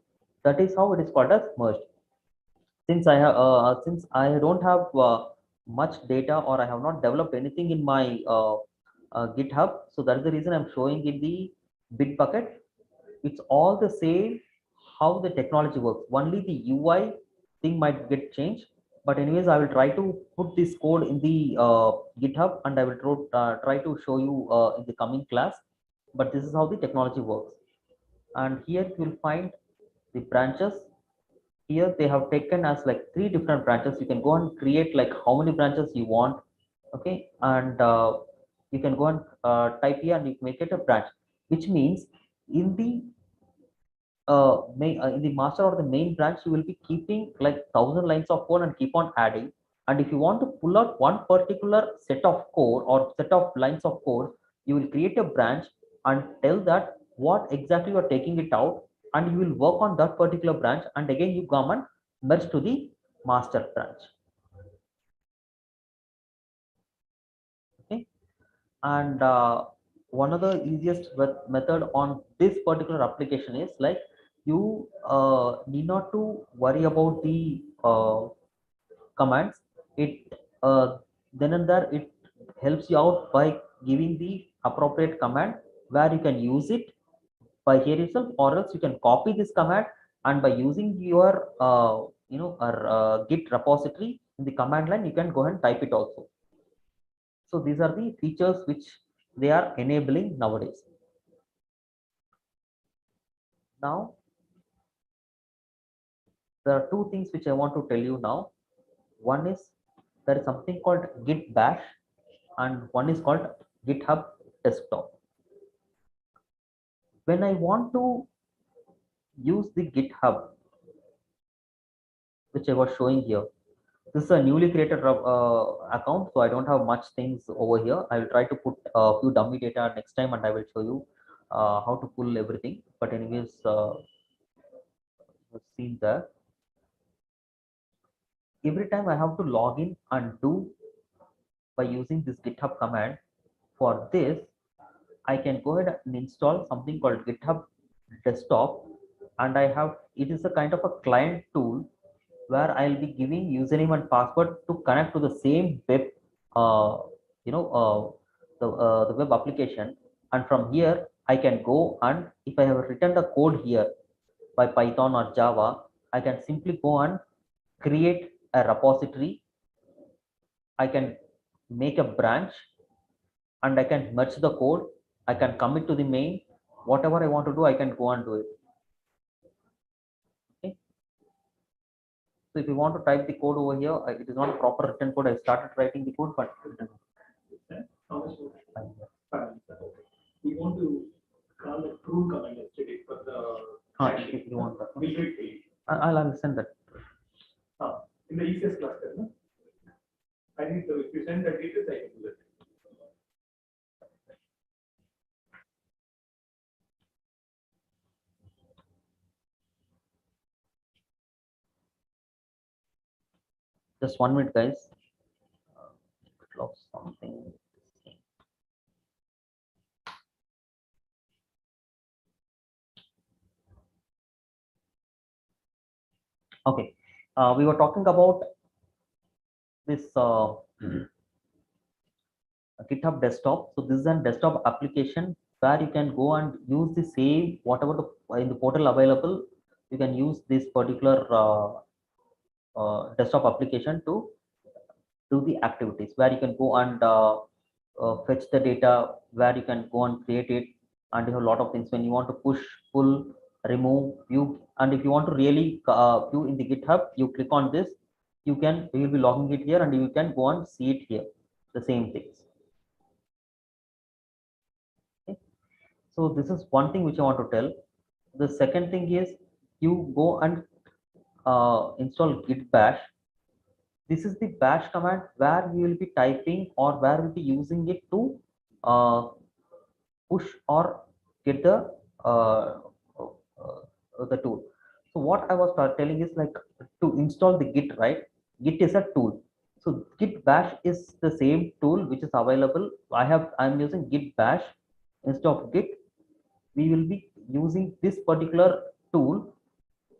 That is how it is called as merged. Since I don't have much data, or I have not developed anything in my GitHub, so that is the reason I'm showing in the Bitbucket. It's all the same how the technology works, only the UI thing might get changed. But anyways, I will try to put this code in the GitHub, and I will try to show you in the coming class. But this is how the technology works. And here you will find the branches. Here they have taken as like 3 different branches. You can go and create like how many branches you want. Okay, and you can go and type here, and you make it a branch, which means in the in the master or the main branch, you will be keeping like 1,000 lines of code and keep on adding. And if you want to pull out one particular set of code or set of lines of code, you will create a branch and tell that what exactly you are taking it out, and you will work on that particular branch, and again you come and merge to the master branch. Okay, and one of the easiest method on this particular application is like you need not to worry about the commands. It then and there it helps you out by giving the appropriate command where you can use it by here itself, or else you can copy this command, and by using your git repository in the command line, you can go ahead and type it also. So these are the features which they are enabling nowadays. Now, there are two things which I want to tell you now. One is there is something called Git Bash, and one is called GitHub Desktop. When I want to use the GitHub, which I was showing here, this is a newly created account, so I don't have much things over here. I will try to put a few dummy data next time, and I will show you how to pull everything. But anyways, you've seen that every time I have to log in and do by using this GitHub command. For this, I can go ahead and install something called GitHub Desktop, and I have it is a kind of a client tool where I'll be giving username and password to connect to the same web, uh, you know, the web application, and from here I can go, and if I have written the code here by Python or Java, I can simply go and create a repository. I can make a branch, and I can merge the code. I can commit to the main. Whatever I want to do, I can go and do it. Okay. So if you want to type the code over here, it is not a proper written code. I started writing the code, but How much more? 5 minutes. Okay. We want to call the true command yesterday for the if you want that, we'll do it for you. I'll understand that. In the easiest cluster, no? I need to, if you send the details, I can do that. Just 1 minute, guys. Close something. Okay. We were talking about this GitHub Desktop. So this is a desktop application where you can go and use the same whatever the in the portal available. You can use this particular desktop application to do the activities where you can go and fetch the data, where you can go and create it, and you have a lot of things when you want to push, pull, remove, view, and if you want to really view in the GitHub, you click on this. You will be logging it here, and you can go and see it here. The same things. Okay. So this is one thing which I want to tell. The second thing is you go and install Git Bash. This is the bash command where we will be typing or where we'll be using it to uh, push or get the tool. So what I was telling is like to install the Git, right? Git is a tool. So Git Bash is the same tool which is available. I'm using Git Bash instead of Git. We will be using this particular tool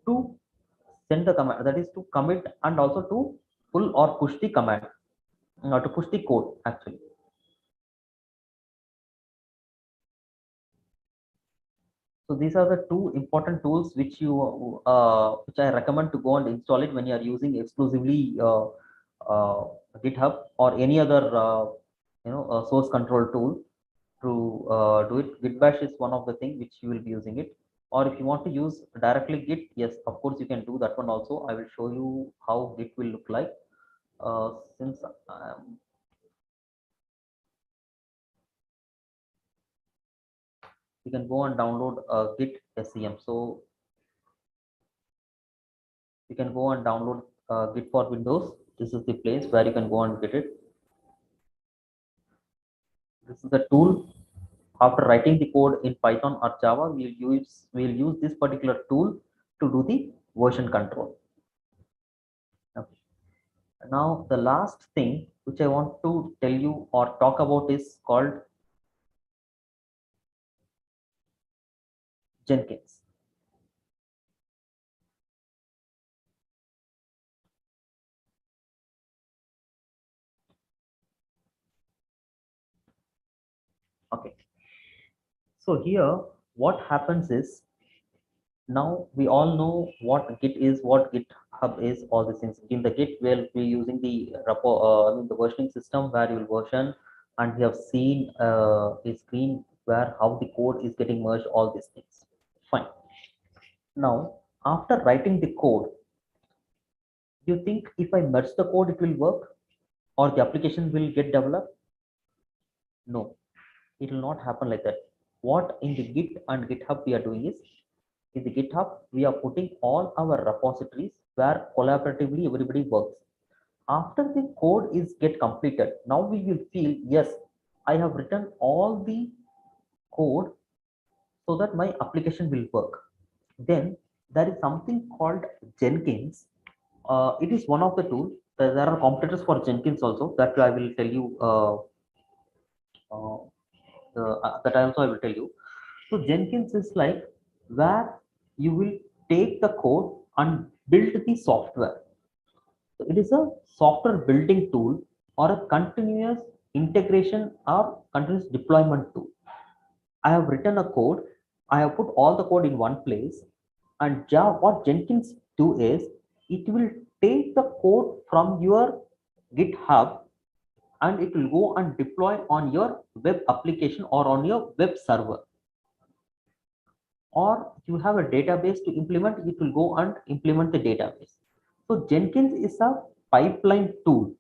to send the command, that is to commit and also to pull or push the command, to push the code actually. So these are the two important tools which I recommend to go and install it when you are using exclusively GitHub or any other source control tool to do it. Git Bash is one of the things which you will be using it. Or if you want to use directly Git, yes, of course you can do that one also. I will show you how Git will look like. Since you can go and download Git SCM. So you can go and download Git for Windows. This is the place where you can go and get it. This is the tool. After writing the code in Python or Java, we'll use this particular tool to do the version control. Okay. Now the last thing which I want to tell you or talk about is called Jenkins. Okay. So here what happens is, now we all know what Git is, what GitHub is, all these things. In the Git, we'll be using the the versioning system where you will version and we have seen a screen where how the code is getting merged, all these things. Fine. Now, after writing the code, do you think if I merge the code, it will work or the application will get developed? No, it will not happen like that. What in the Git and GitHub we are doing is, in the GitHub, we are putting all our repositories where collaboratively everybody works. After the code is get completed, now we will feel, yes, I have written all the code so that my application will work. Then there is something called Jenkins. It is one of the tools. There are competitors for Jenkins also that I will tell you. That also I will tell you. So Jenkins is like where you will take the code and build the software. So it is a software building tool or a continuous integration or continuous deployment tool. I have written a code. I have put all the code in one place, and what Jenkins do is it will take the code from your GitHub and it will go and deploy on your web application or on your web server. Or you have a database to implement, it will go and implement the database. So Jenkins is a pipeline tool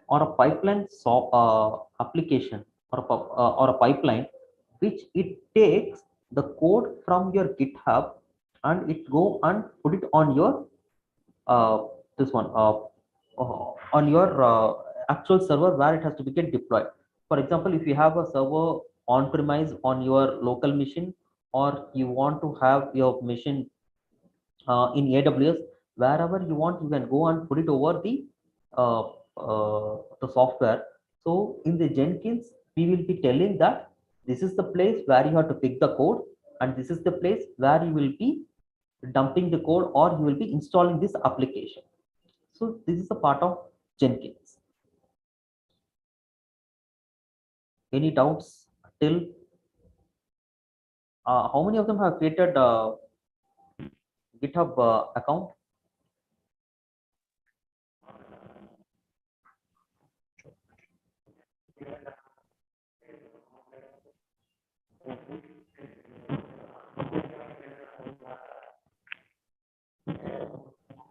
or a pipeline application or a pipeline which it takes the code from your GitHub and it go and put it on your this one on your actual server where it has to be get deployed. For example, if you have a server on premise on your local machine, or you want to have your machine in AWS, wherever you want, you can go and put it over uh, the software. So in the Jenkins, we will be telling that this is the place where you have to pick the code, and this is the place where you will be dumping the code or you will be installing this application. So this is a part of Jenkins. Any doubts till how many of them have created GitHub account?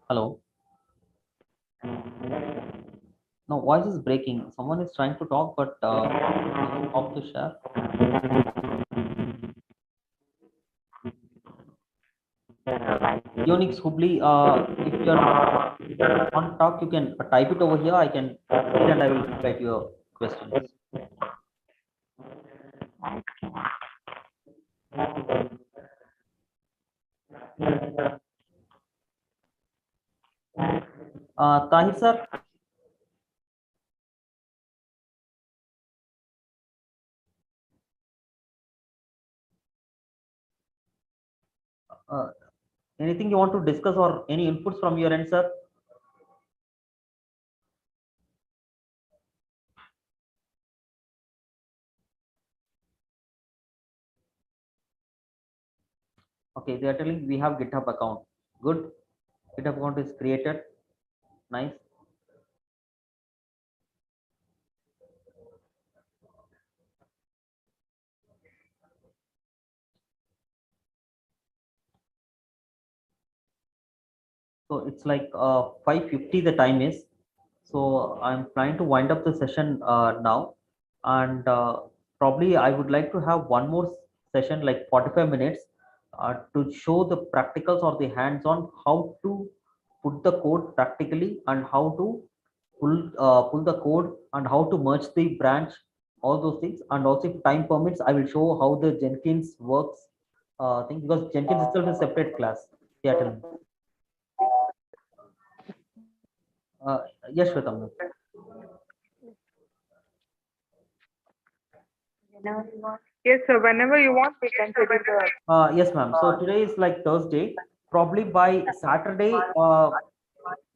Hello. No, voice is breaking. Someone is trying to talk, but off to share. Unix Hubli, if you are on talk, you can type it over here. I can see and I will reply to your questions. Tahir sir. Anything you want to discuss or any inputs from your end, sir? Okay, they are telling we have GitHub account. Good. GitHub account is created. Nice. So it's like 5:50 the time is. So I'm trying to wind up the session now, and probably I would like to have one more session, like 45 minutes, to show the practicals or the hands-on how to put the code practically and how to pull the code and how to merge the branch, all those things. And also, if time permits, I will show how the Jenkins works thing, because Jenkins itself is a separate class. Yeah, tell me. Yes, Shwetam. Yes, sir. Whenever you want, we can schedule the. Yes, ma'am. So today is like Thursday. Probably by Saturday,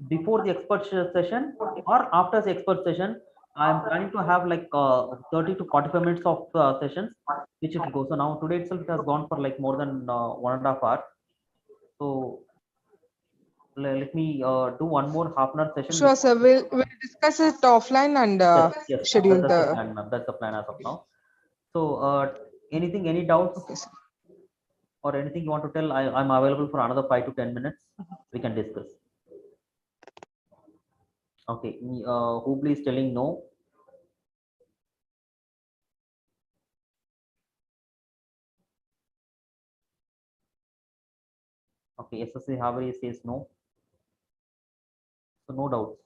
before the expert session or after the expert session, I'm planning to have like 30 to 45 minutes of sessions, which it will go. So now today itself it has gone for like more than 1.5 hours. So let me do one more half an hour session. Sure, sir. We'll discuss it offline and Yes, schedule that's the the. plan, ma'am. That's the plan as of now. So, anything, any doubts Okay, sir. or anything you want to tell? I'm available for another 5 to 10 minutes. We can discuss. Okay, who please telling no? Okay, SSC Haveri says no. So no doubts.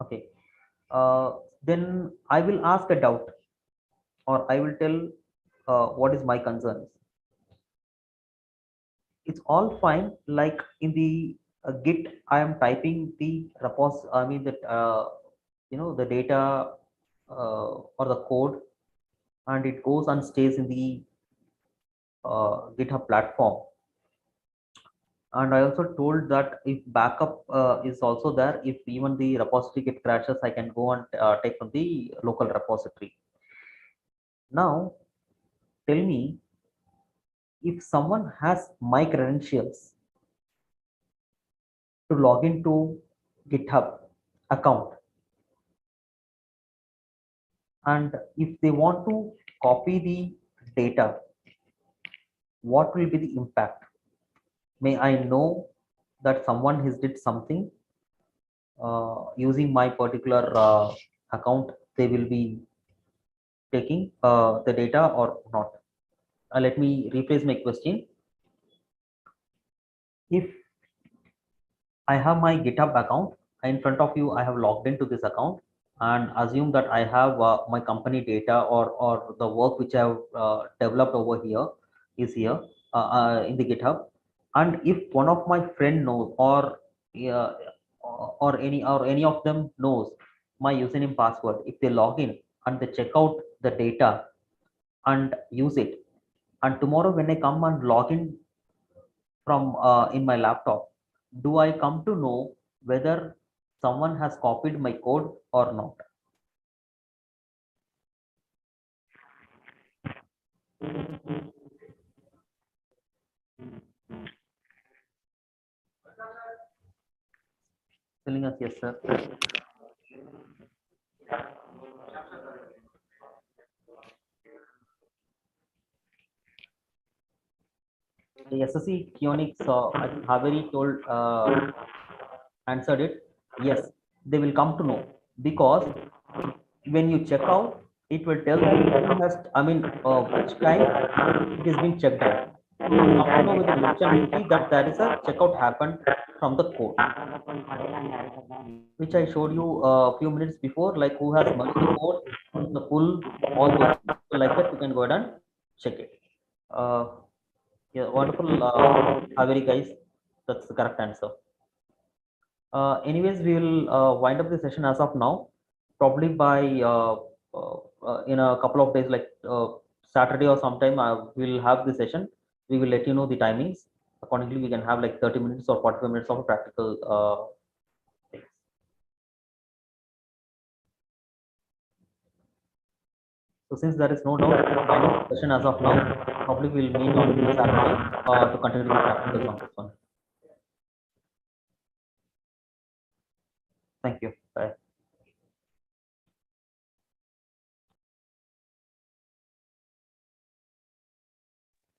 Okay. Then I will ask a doubt, or I will tell what is my concerns. It's all fine. Like in the Git, I am typing the repos. I mean that the data or the code, and it goes and stays in the GitHub platform. And I also told that if backup is also there, if even the repository git crashes, I can go and take from the local repository. Now, tell me, if someone has my credentials to log into GitHub account, and if they want to copy the data, what will be the impact? May I know that someone has did something using my particular account? They will be taking the data or not? Let me rephrase my question. If I have my GitHub account in front of you, I have logged into this account and assume that I have my company data or the work which I have developed over here is here in the GitHub. And if one of my friend knows, uh, or any of them knows my username password, if they log in and they check out the data and use it, and tomorrow when I come and log in from in my laptop, do I come to know whether someone has copied my code or not? Telling us yes, sir. The SSC Kionics, I think Haveri told answered it. Yes, they will come to know, because when you check out, it will tell that who has, I mean, which time it has been checked out. You will come to know with which entity that there is a checkout happened from the code, which I showed you a few minutes before, like who has merged the code, the full, all those things. So like that, you can go ahead and check it. Yeah, wonderful, Haveri guys. That's the correct answer. Anyways, we will wind up the session as of now. Probably by in a couple of days, like Saturday or sometime, we'll have the session. We will let you know the timings. Accordingly, we can have like 30 minutes or 45 minutes of a practical things. So since there is no doubt, wind up the session as of now. Probably we'll meet on Saturday to continue the practicals on this one. Thank you. Bye.